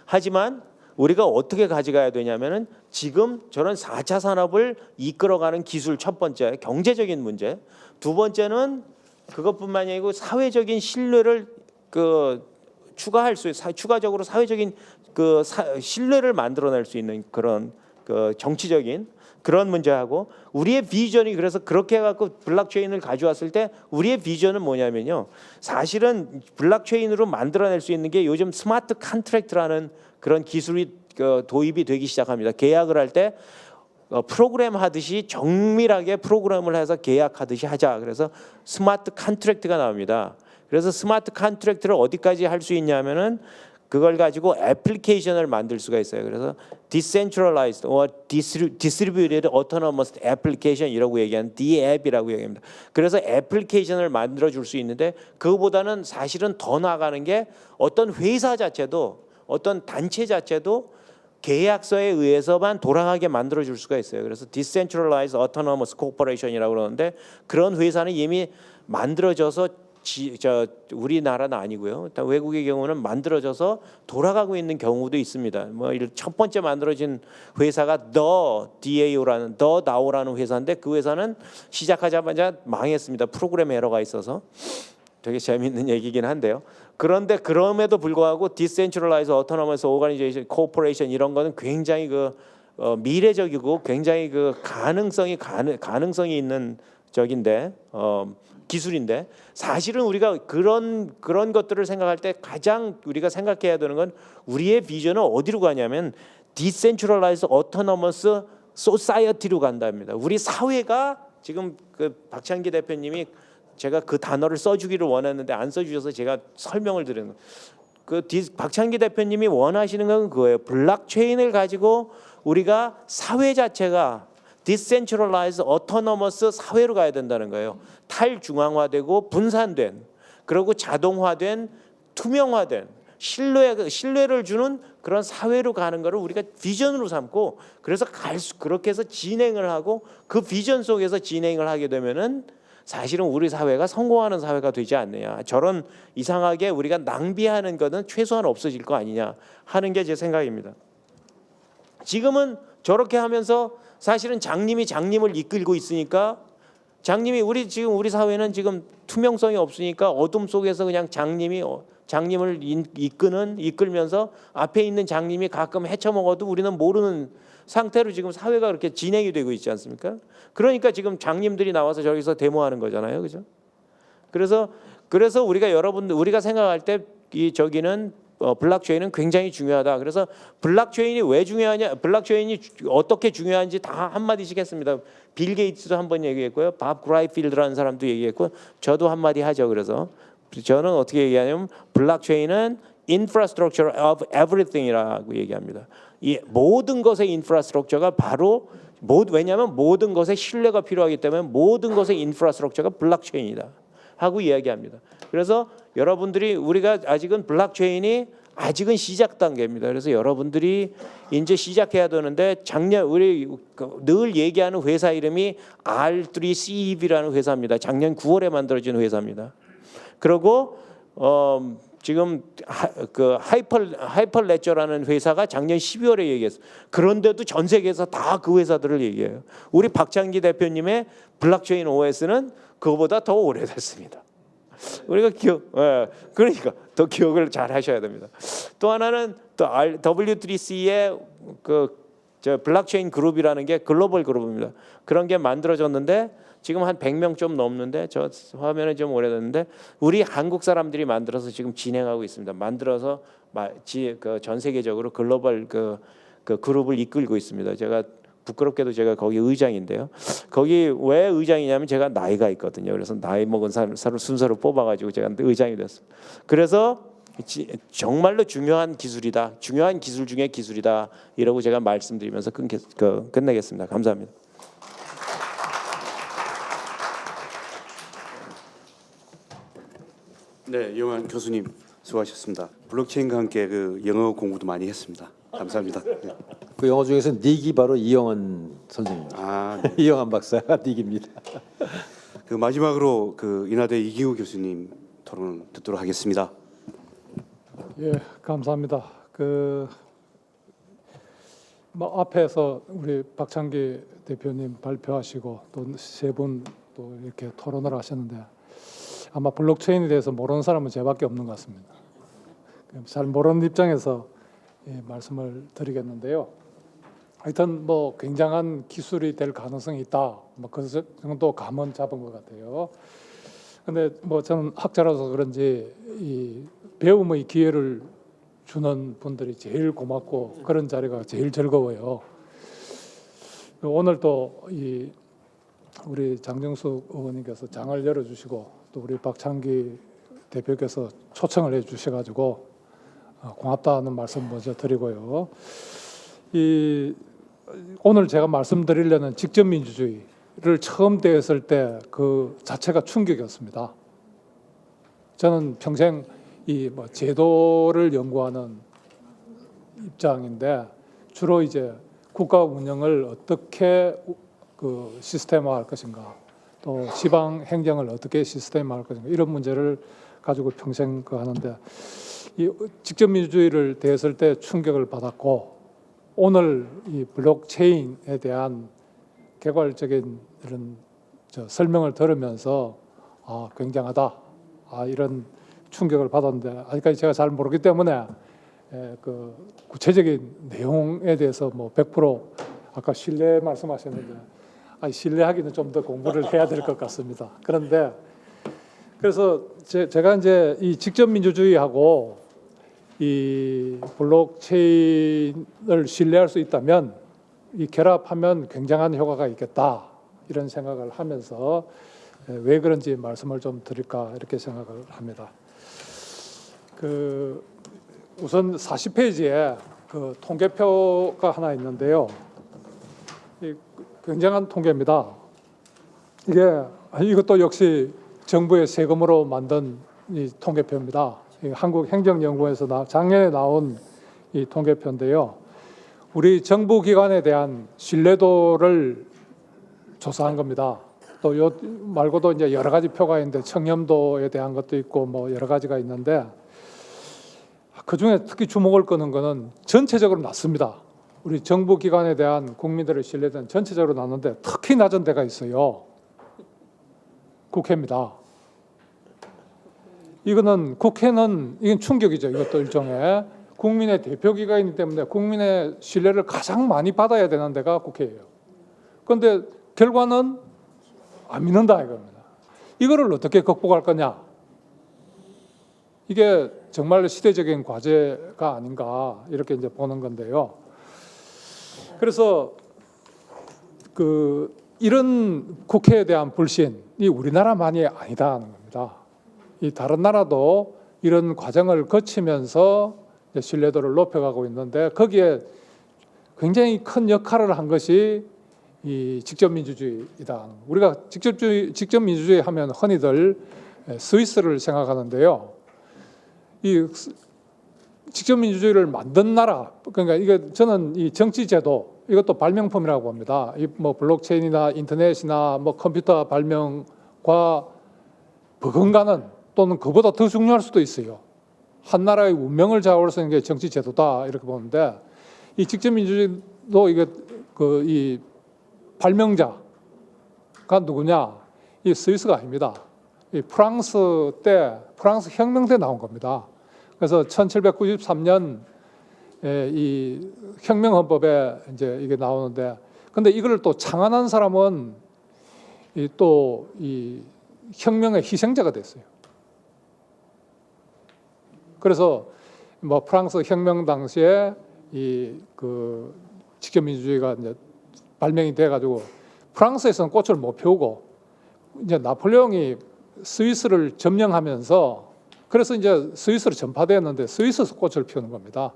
하지만 우리가 어떻게 가져가야 되냐면은 지금 저런 4차 산업을 이끌어가는 기술 첫 번째 경제적인 문제, 두 번째는 그것뿐만이 아니고 사회적인 신뢰를 추가적으로 사회적인 신뢰를 만들어낼 수 있는 그런 정치적인 그런 문제하고 우리의 비전이 그래서 그렇게 해갖고 블록체인을 가져왔을 때 우리의 비전은 뭐냐면요. 사실은 블록체인으로 만들어낼 수 있는 게 요즘 스마트 컨트랙트라는 그런 기술이 도입이 되기 시작합니다. 계약을 할 때 프로그램 하듯이 정밀하게 프로그램을 해서 계약하듯이 하자. 그래서 스마트 컨트랙트가 나옵니다. 그래서 스마트 컨트랙트를 어디까지 할 수 있냐면은 그걸 가지고 애플리케이션을 만들 수가 있어요. 그래서 decentralized or distributed autonomous application이라고 얘기하는 DApp이라고 얘기합니다. 그래서 애플리케이션을 만들어 줄 수 있는데 그거보다는 사실은 더 나아가는 게 어떤 회사 자체도 어떤 단체 자체도 계약서에 의해서만 돌아가게 만들어 줄 수가 있어요. 그래서 decentralized autonomous corporation이라고 그러는데 그런 회사는 이미 만들어져서 우리나라는 아니고요. 일단 외국의 경우는 만들어져서 돌아가고 있는 경우도 있습니다. 뭐 첫 번째 만들어진 회사가 DAO라는 DAO라는 회사인데 그 회사는 시작하자마자 망했습니다. 프로그램 에러가 있어서. 되게 재미있는 얘기긴 한데요. 그런데 그럼에도 불구하고 Decentralized Autonomous Organization, Corporation 이런 거는 굉장히 미래적이고 굉장히 가능성이 있는 기술인데 사실은 우리가 그런 것들을 생각할 때 가장 우리가 생각해야 되는 건 우리의 비전은 어디로 가냐면 Decentralized Autonomous Society로 간답니다. 우리 사회가 지금 박찬기 대표님이 제가 그 단어를 써주기를 원했는데 안 써주셔서 제가 설명을 드리는 거예요. 박찬기 대표님이 원하시는 건 그거예요. 블록체인을 가지고 우리가 사회 자체가 디센트럴라이즈 어토노머스 사회로 가야 된다는 거예요. 탈중앙화되고 분산된 그리고 자동화된 투명화된 신뢰를 주는 그런 사회로 가는 거를 우리가 비전으로 삼고 그래서 그렇게 해서 진행을 하고 그 비전 속에서 진행을 하게 되면은 사실은 우리 사회가 성공하는 사회가 되지 않느냐. 저런 이상하게 우리가 낭비하는 것은 최소한 없어질 거 아니냐 하는 게 제 생각입니다. 지금은 저렇게 하면서 사실은 장님을 이끌고 있으니까 우리 사회는 지금 투명성이 없으니까 어둠 속에서 그냥 장님을 이끌면서 앞에 있는 장님이 가끔 헤쳐먹어도 우리는 모르는 상태로 지금 사회가 그렇게 진행이 되고 있지 않습니까? 그러니까 지금 장님들이 나와서 저기서 데모하는 거잖아요, 그죠? 그래서 그래서 우리가 생각할 때 이 저기는 블록체인은 굉장히 중요하다. 그래서 블록체인이 왜 중요하냐, 블록체인이 어떻게 중요한지 다 한마디씩 했습니다. 빌 게이츠도 한 번 얘기했고요. 밥 그라이필드라는 사람도 얘기했고 저도 한마디 하죠. 그래서 저는 어떻게 얘기하냐면 블록체인은 infrastructure of everything이라고 얘기합니다. 이 모든 것의 인프라스트럭처가 바로 왜냐하면 모든 것에 신뢰가 필요하기 때문에 모든 것의 인프라스트럭처가 블록체인이다 하고 이야기합니다. 그래서 여러분들이 우리가 아직은 블록체인이 아직은 시작 단계입니다. 그래서 여러분들이 이제 시작해야 되는데 작년 우리 늘 얘기하는 회사 이름이 R3CEV라는 회사입니다. 작년 9월에 만들어진 회사입니다. 그리고 지금 하이퍼레저라는 회사가 작년 12월에 얘기했어요. 그런데도 전 세계에서 다 그 회사들을 얘기해요. 우리 박창기 대표님의 블록체인 OS는 그거보다 더 오래됐습니다. 우리가 그러니까 더 기억을 잘 하셔야 됩니다. 또 하나는 또 W3C의 저 블록체인 그룹이라는 게 글로벌 그룹입니다. 그런 게 만들어졌는데 지금 한 100명 좀 넘는데 저 화면은 좀 오래됐는데 우리 한국 사람들이 만들어서 지금 진행하고 있습니다. 만들어서 전 세계적으로 글로벌 그 그룹을 이끌고 있습니다. 부끄럽게도 제가 거기 의장인데요. 거기 왜 의장이냐면 제가 나이가 있거든요. 그래서 나이 먹은 사람 순서로 뽑아가지고 제가 의장이 됐습니다. 그래서 정말로 중요한 기술이다. 중요한 기술 중에 기술이다. 이라고 제가 말씀드리면서 끝내겠습니다. 감사합니다. 네, 이용환 교수님 수고하셨습니다. 블록체인과 함께 영어 공부도 많이 했습니다. 감사합니다. 네. 그 영어 중에서 닉이 바로 이영환 선생님입니다. 아, 네. 이영환 박사가 닉입니다. 마지막으로 인하대 이기우 교수님 토론 듣도록 하겠습니다. 예, 감사합니다. 앞에서 우리 박창기 대표님 발표하시고 또 세 분 또 이렇게 토론을 하셨는데 아마 블록체인에 대해서 모르는 사람은 저밖에 없는 것 같습니다. 잘 모르는 입장에서 말씀을 드리겠는데요. 하여튼 굉장한 기술이 될 가능성이 있다. 그 정도 감은 잡은 것 같아요. 근데 저는 학자라서 그런지 이 배움의 기회를 주는 분들이 제일 고맙고 그런 자리가 제일 즐거워요. 오늘 또 우리 장정숙 의원님께서 장을 열어주시고 또 우리 박창기 대표께서 초청을 해주셔가지고 고맙다는 말씀 먼저 드리고요. 오늘 제가 말씀드리려는 직접 민주주의를 처음 대했을 때 그 자체가 충격이었습니다. 저는 평생 제도를 연구하는 입장인데 주로 이제 국가 운영을 어떻게 시스템화할 것인가, 또 지방 행정을 어떻게 시스템화할 것인가 이런 문제를 가지고 평생 하는데 이 직접 민주주의를 대했을 때 충격을 받았고 오늘 이 블록체인에 대한 개괄적인 이런 설명을 들으면서 굉장하다 이런 충격을 받았는데 아직까지 제가 잘 모르기 때문에 구체적인 내용에 대해서 100% 아까 신뢰 말씀하셨는데 신뢰하기는 좀 더 공부를 해야 될 것 같습니다. 그래서 제가 이제 이 직접 민주주의하고 이 블록체인을 신뢰할 수 있다면 이 결합하면 굉장한 효과가 있겠다 이런 생각을 하면서 왜 그런지 말씀을 좀 드릴까 이렇게 생각을 합니다. 우선 40페이지에 통계표가 하나 있는데요. 굉장한 통계입니다. 이것도 역시 정부의 세금으로 만든 이 통계표입니다. 한국행정연구원에서 작년에 나온 이 통계표인데요. 우리 정부 기관에 대한 신뢰도를 조사한 겁니다. 또 요 말고도 이제 여러 가지 표가 있는데 청렴도에 대한 것도 있고 여러 가지가 있는데 그 중에 특히 주목을 끄는 거는 전체적으로 낮습니다. 우리 정부 기관에 대한 국민들의 신뢰도는 전체적으로 낮는데 특히 낮은 데가 있어요. 국회입니다. 이건 충격이죠. 이것도 일종의 국민의 대표기관이기 때문에 국민의 신뢰를 가장 많이 받아야 되는 데가 국회예요. 그런데 결과는 안 믿는다 이겁니다. 이거를 어떻게 극복할 거냐? 이게 정말 시대적인 과제가 아닌가 이렇게 이제 보는 건데요. 그래서 이런 국회에 대한 불신이 우리나라만이 아니다는 겁니다. 이 다른 나라도 이런 과정을 거치면서 이제 신뢰도를 높여가고 있는데 거기에 굉장히 큰 역할을 한 것이 이 직접민주주의이다. 우리가 직접민주주의 하면 흔히들 스위스를 생각하는데요. 이 직접민주주의를 만든 나라, 그러니까 이게 저는 이 정치제도 이것도 발명품이라고 봅니다. 이 뭐 블록체인이나 인터넷이나 뭐 컴퓨터 발명과 버금가는 또는 그보다 더 중요할 수도 있어요. 한 나라의 운명을 좌우할 수 있는 게 정치제도다 이렇게 보는데 이 직접민주주의도 이게 이 발명자가 누구냐? 이 스위스가 아닙니다. 이 프랑스 혁명 때 나온 겁니다. 그래서 1793년 이 혁명헌법에 이제 이게 나오는데, 근데 이걸 또 창안한 사람은 또 이 혁명의 희생자가 됐어요. 그래서 뭐 프랑스 혁명 당시에 이 직접민주주의가 이제 발명이 돼가지고 프랑스에서는 꽃을 못 피우고 이제 나폴레옹이 스위스를 점령하면서 그래서 이제 스위스로 전파되었는데 스위스에서 꽃을 피우는 겁니다.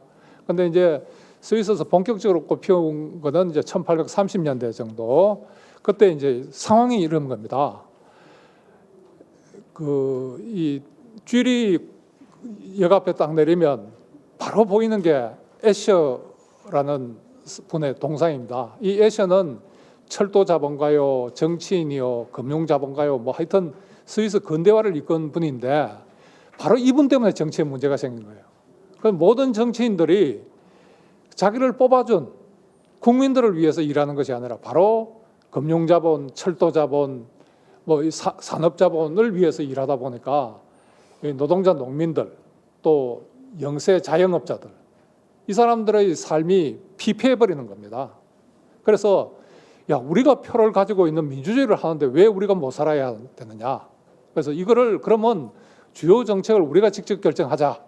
근데 이제 스위스에서 본격적으로 꽃 피운 거는 이제 1830년대 정도. 그때 이제 상황이 이런 겁니다. 이 쥐리 역 앞에 딱 내리면 바로 보이는 게 애셔라는 분의 동상입니다. 이 애셔는 철도 자본가요, 정치인이요, 금융 자본가요, 뭐 하여튼 스위스 근대화를 이끈 분인데 바로 이분 때문에 정치에 문제가 생긴 거예요. 그래서 모든 정치인들이 자기를 뽑아준 국민들을 위해서 일하는 것이 아니라 바로 금융자본, 철도자본, 뭐 산업자본을 위해서 일하다 보니까 노동자, 농민들, 또 영세 자영업자들 이 사람들의 삶이 피폐해버리는 겁니다. 그래서 야, 우리가 표를 가지고 있는 민주주의를 하는데 왜 우리가 못 살아야 되느냐. 그래서 이거를 그러면 주요 정책을 우리가 직접 결정하자.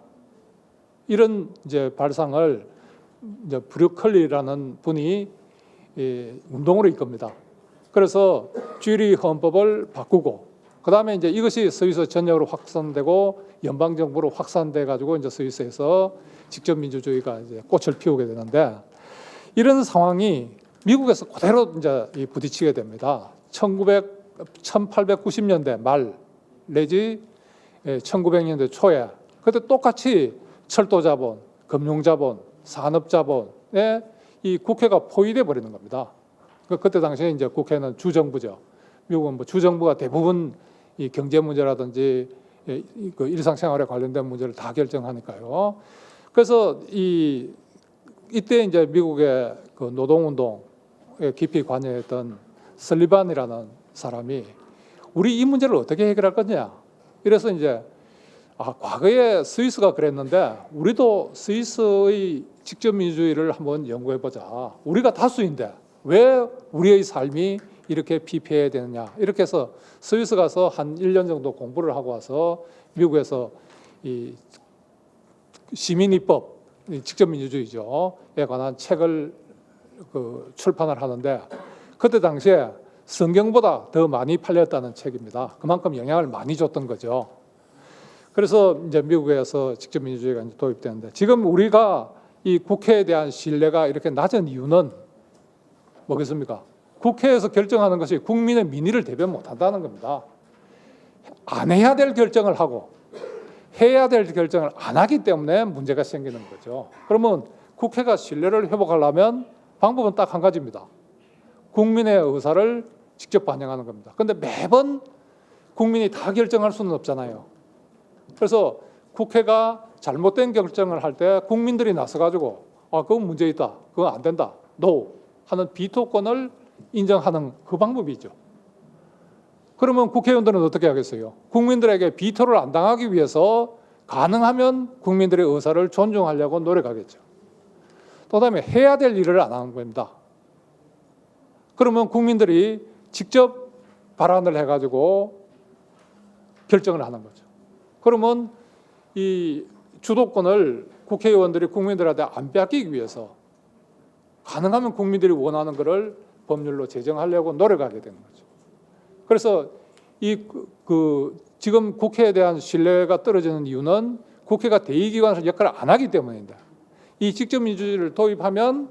이런 이제 발상을 이제 브류클리라는 분이 운동으로 이끕니다. 그래서 쥐리 헌법을 바꾸고 그다음에 이제 이것이 스위스 전역으로 확산되고 연방 정부로 확산돼 가지고 이제 스위스에서 직접 민주주의가 이제 꽃을 피우게 되는데 이런 상황이 미국에서 그대로 이제 부딪히게 됩니다. 1890년대 말 내지 1900년대 초에 그때 똑같이 철도자본, 금융자본, 산업자본에 이 국회가 포위돼 버리는 겁니다. 그때 당시에 이제 국회는 주정부죠. 미국은 뭐 주정부가 대부분 이 경제 문제라든지 그 일상생활에 관련된 문제를 다 결정하니까요. 그래서 이때 이제 미국의 그 노동운동에 깊이 관여했던 설리반이라는 사람이 우리 이 문제를 어떻게 해결할 거냐. 이래서 이제 과거에 스위스가 그랬는데 우리도 스위스의 직접민주주의를 한번 연구해보자. 우리가 다수인데 왜 우리의 삶이 이렇게 피폐해야 되느냐. 이렇게 해서 스위스 가서 한 1년 정도 공부를 하고 와서 미국에서 이 시민입법, 직접민주주의죠에 관한 책을 출판을 하는데 그때 당시에 성경보다 더 많이 팔렸다는 책입니다. 그만큼 영향을 많이 줬던 거죠. 그래서 이제 미국에서 직접민주주의가 이제 도입되는데 지금 우리가 이 국회에 대한 신뢰가 이렇게 낮은 이유는 뭐겠습니까? 국회에서 결정하는 것이 국민의 민의를 대변 못한다는 겁니다. 안 해야 될 결정을 하고 해야 될 결정을 안 하기 때문에 문제가 생기는 거죠. 그러면 국회가 신뢰를 회복하려면 방법은 딱 한 가지입니다. 국민의 의사를 직접 반영하는 겁니다. 그런데 매번 국민이 다 결정할 수는 없잖아요. 그래서 국회가 잘못된 결정을 할 때 국민들이 나서가지고 그건 문제 있다, 그건 안 된다, NO 하는 비토권을 인정하는 그 방법이죠. 그러면 국회의원들은 어떻게 하겠어요? 국민들에게 비토를 안 당하기 위해서 가능하면 국민들의 의사를 존중하려고 노력하겠죠. 또 다음에 해야 될 일을 안 하는 겁니다. 그러면 국민들이 직접 발언을 해가지고 결정을 하는 거죠. 그러면 이 주도권을 국회의원들이 국민들한테 안 빼앗기기 위해서 가능하면 국민들이 원하는 것을 법률로 제정하려고 노력하게 되는 거죠. 그래서 지금 국회에 대한 신뢰가 떨어지는 이유는 국회가 대의기관에서 역할을 안 하기 때문입니다. 이 직접민주주의를 도입하면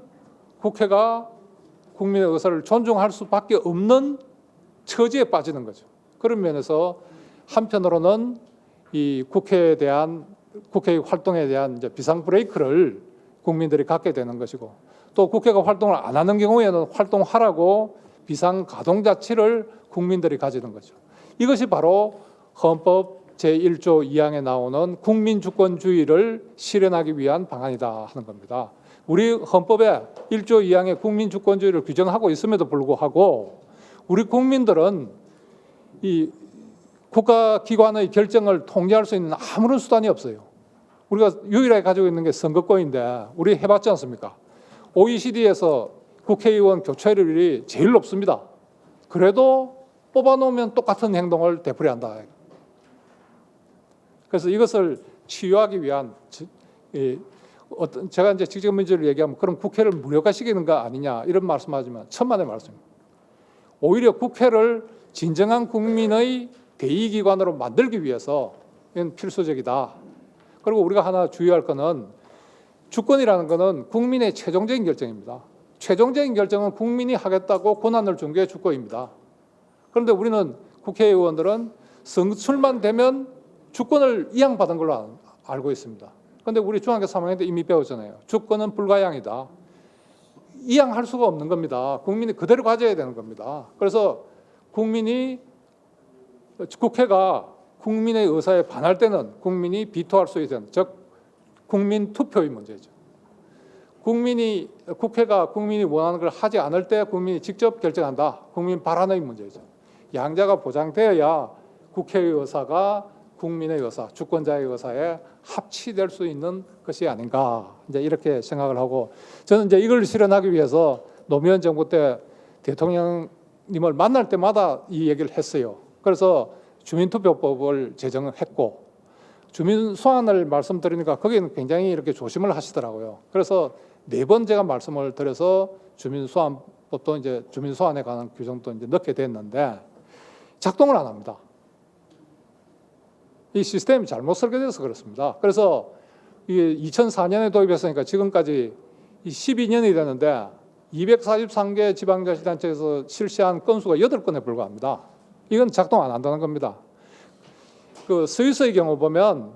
국회가 국민의 의사를 존중할 수밖에 없는 처지에 빠지는 거죠. 그런 면에서 한편으로는 이 국회에 대한 국회의 활동에 대한 이제 비상 브레이크를 국민들이 갖게 되는 것이고, 또 국회가 활동을 안 하는 경우에는 활동하라고 비상 가동 자치를 국민들이 가지는 거죠. 이것이 바로 헌법 제1조 2항에 나오는 국민주권주의를 실현하기 위한 방안이다 하는 겁니다. 우리 헌법에 1조 2항에 국민주권주의를 규정하고 있음에도 불구하고 우리 국민들은 이 국가기관의 결정을 통제할 수 있는 아무런 수단이 없어요. 우리가 유일하게 가지고 있는 게 선거권인데 우리 해봤지 않습니까? OECD에서 국회의원 교체율이 제일 높습니다. 그래도 뽑아놓으면 똑같은 행동을 되풀이한다. 그래서 이것을 치유하기 위한 제가 이제 직접민주를 얘기하면 그럼 국회를 무력화시키는 거 아니냐 이런 말씀하지만 천만의 말씀입니다. 오히려 국회를 진정한 국민의 대의기관으로 만들기 위해서 이건 필수적이다. 그리고 우리가 하나 주의할 거는 주권이라는 것은 국민의 최종적인 결정입니다. 최종적인 결정은 국민이 하겠다고 권한을 준 게 주권입니다. 그런데 우리는 국회의원들은 선출만 되면 주권을 이양받은 걸로 알고 있습니다. 그런데 우리 중학교 3학년 때 이미 배웠잖아요. 주권은 불가양이다. 이양할 수가 없는 겁니다. 국민이 그대로 가져야 되는 겁니다. 그래서 국회가 국민의 의사에 반할 때는 국민이 비토할 수 있는, 즉 국민 투표의 문제죠. 국회가 국민이 원하는 걸 하지 않을 때 국민이 직접 결정한다. 국민 발언의 문제죠. 양자가 보장되어야 국회의 의사가 국민의 의사, 주권자의 의사에 합치될 수 있는 것이 아닌가. 이제 이렇게 생각을 하고, 저는 이제 이걸 실현하기 위해서 노무현 정부 때 대통령님을 만날 때마다 이 얘기를 했어요. 그래서 주민투표법을 제정을 했고, 주민 소환을 말씀드리니까 거기는 굉장히 이렇게 조심을 하시더라고요. 그래서 4번 제가 말씀을 드려서 주민 소환법도 이제 주민 소환에 관한 규정도 이제 넣게 됐는데 작동을 안 합니다. 이 시스템이 잘못 설계돼서 그렇습니다. 그래서 이게 2004년에 도입했으니까 지금까지 12년이 되는데 243개 지방자치단체에서 실시한 건수가 8건에 불과합니다. 이건 작동 안 한다는 겁니다. 그 스위스의 경우 보면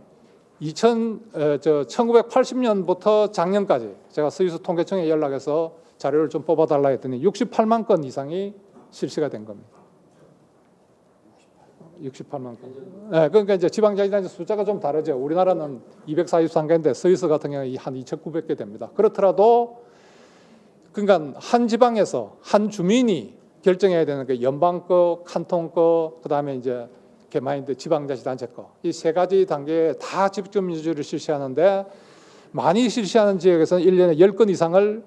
1980년부터 작년까지 제가 스위스 통계청에 연락해서 자료를 좀 뽑아달라 했더니 68만 건 이상이 실시가 된 겁니다. 68만 건. 네, 그러니까 이제 지방자치단체 숫자가 좀 다르죠. 우리나라는 243개인데 스위스 같은 경우에 한 2,900개 됩니다. 그렇더라도 그러니까 한 지방에서 한 주민이 결정해야 되는 게 연방 거, 칸톤 거, 그다음에 이제 개마인드 지방자치단체 거, 이 3가지 단계에 다 직접민주주의를 실시하는데 많이 실시하는 지역에서는 1년에 10건 이상을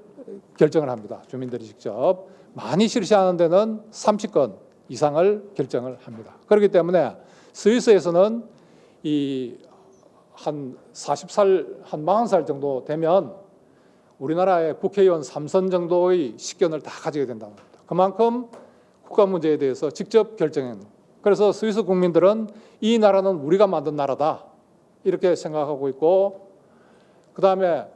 결정을 합니다. 주민들이 직접. 많이 실시하는 데는 30건 이상을 결정을 합니다. 그렇기 때문에 스위스에서는 한 40살, 한 40살 정도 되면 우리나라의 국회의원 3선 정도의 식견을 다 가지게 된다는 겁니다. 그만큼 국가 문제에 대해서 직접 결정하는. 그래서 스위스 국민들은 이 나라는 우리가 만든 나라다 이렇게 생각하고 있고, 그 다음에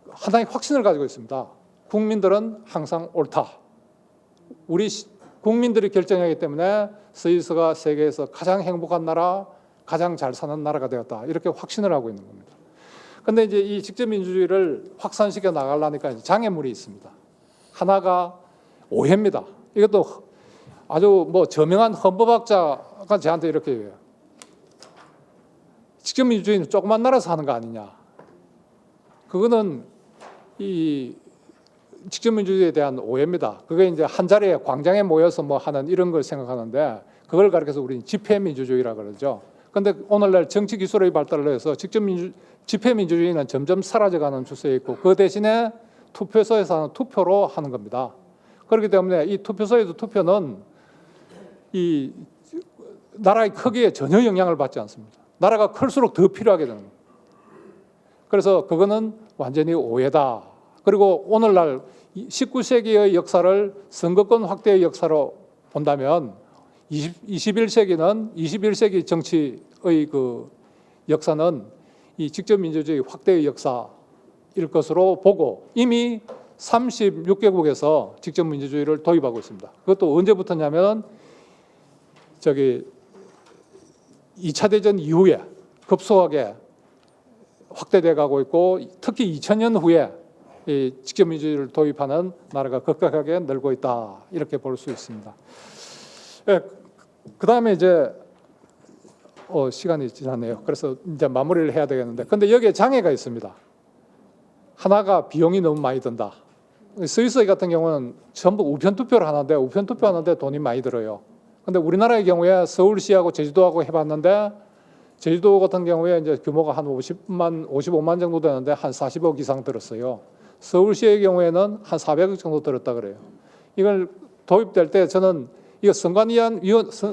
하나의 확신을 가지고 있습니다. 국민들은 항상 옳다. 우리 국민들이 결정하기 때문에 스위스가 세계에서 가장 행복한 나라, 가장 잘 사는 나라가 되었다. 이렇게 확신을 하고 있는 겁니다. 그런데 이제 이 직접민주주의를 확산시켜 나가려니까 장애물이 있습니다. 하나가 오해입니다. 이것도 아주 저명한 헌법학자가 저한테 이렇게 얘기해요. 직접민주주의는 조그만 나라에서 하는 거 아니냐. 그거는 이 직접민주주의에 대한 오해입니다. 그게 이제 한 자리에 광장에 모여서 하는 이런 걸 생각하는데 그걸 가리켜서 우리는 집회민주주의라 그러죠. 그런데 오늘날 정치 기술의 발달을 해서 집회민주주의는 점점 사라져가는 추세에 있고 그 대신에 투표소에서 하는 투표로 하는 겁니다. 그렇기 때문에 이 투표소에서 투표는 이 나라의 크기에 전혀 영향을 받지 않습니다. 나라가 클수록 더 필요하게 되는 겁니다. 그래서 그거는 완전히 오해다. 그리고 오늘날 19세기의 역사를 선거권 확대의 역사로 본다면 21세기 정치의 그 역사는 이 직접민주주의 확대의 역사일 것으로 보고 이미 36개국에서 직접민주주의를 도입하고 있습니다. 그것도 언제부터냐면 2차 대전 이후에 급속하게 확대돼 가고 있고 특히 2000년 후에 이 직접민주주의를 도입하는 나라가 급격하게 늘고 있다 이렇게 볼 수 있습니다. 그 다음에 이제 시간이 지났네요. 그래서 이제 마무리를 해야 되겠는데, 근데 여기에 장애가 있습니다. 하나가 비용이 너무 많이 든다. 스위스 같은 경우는 전부 우편 투표를 하는데 우편 투표하는데 돈이 많이 들어요. 근데 우리나라의 경우에 서울시하고 제주도하고 해봤는데 제주도 같은 경우에 이제 규모가 한 55만 정도 되는데 한 40억 이상 들었어요. 서울시의 경우에는 한 400억 정도 들었다 그래요. 이걸 도입될 때 저는 이거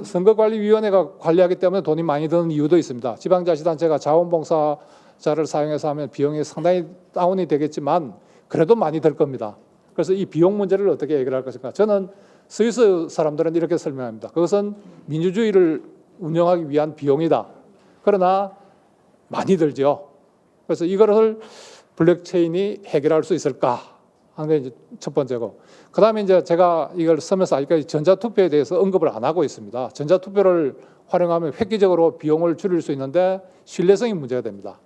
선거관리위원회가 관리하기 때문에 돈이 많이 드는 이유도 있습니다. 지방자치단체가 자원봉사자를 사용해서 하면 비용이 상당히 다운이 되겠지만 그래도 많이 들 겁니다. 그래서 이 비용 문제를 어떻게 해결할 것인가. 저는 스위스 사람들은 이렇게 설명합니다. 그것은 민주주의를 운영하기 위한 비용이다. 그러나 많이 들죠. 그래서 이것을 블록체인이 해결할 수 있을까 하는 게 이제 첫 번째고, 그 다음에 이제 제가 이걸 쓰면서 아직까지 전자투표에 대해서 언급을 안 하고 있습니다. 전자투표를 활용하면 획기적으로 비용을 줄일 수 있는데 신뢰성이 문제가 됩니다.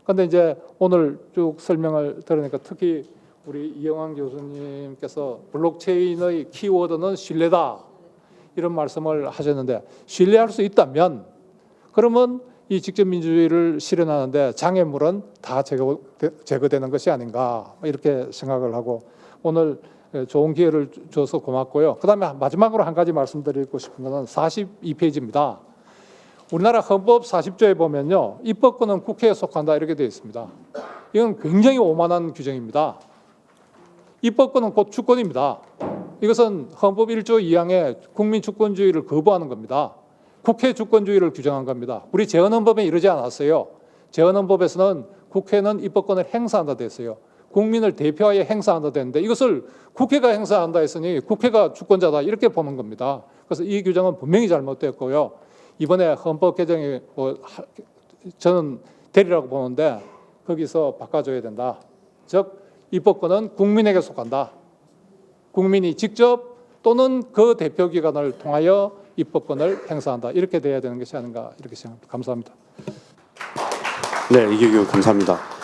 그런데 이제 오늘 쭉 설명을 들으니까 특히 우리 이영환 교수님께서 블록체인의 키워드는 신뢰다 이런 말씀을 하셨는데, 신뢰할 수 있다면 그러면 이 직접민주주의를 실현하는데 장애물은 다 제거되는 것이 아닌가 이렇게 생각을 하고, 오늘 좋은 기회를 줘서 고맙고요. 그다음에 마지막으로 한 가지 말씀드리고 싶은 것은 42페이지입니다. 우리나라 헌법 40조에 보면요, 입법권은 국회에 속한다 이렇게 되어 있습니다. 이건 굉장히 오만한 규정입니다. 입법권은 곧 주권입니다. 이것은 헌법 1조 2항에 국민 주권주의를 거부하는 겁니다. 국회 주권주의를 규정한 겁니다. 우리 재헌헌법에 이러지 않았어요. 재헌헌법에서는 국회는 입법권을 행사한다 됐어요. 국민을 대표하여 행사한다 됐는데 이것을 국회가 행사한다 했으니 국회가 주권자다 이렇게 보는 겁니다. 그래서 이 규정은 분명히 잘못됐고요. 이번에 헌법 개정이 저는 대리라고 보는데 거기서 바꿔줘야 된다. 즉 입법권은 국민에게 속한다. 국민이 직접 또는 그 대표기관을 통하여 입법권을 행사한다. 이렇게 돼야 되는 것이 아닌가 이렇게 생각합니다. 감사합니다. 네, 이규규 감사합니다.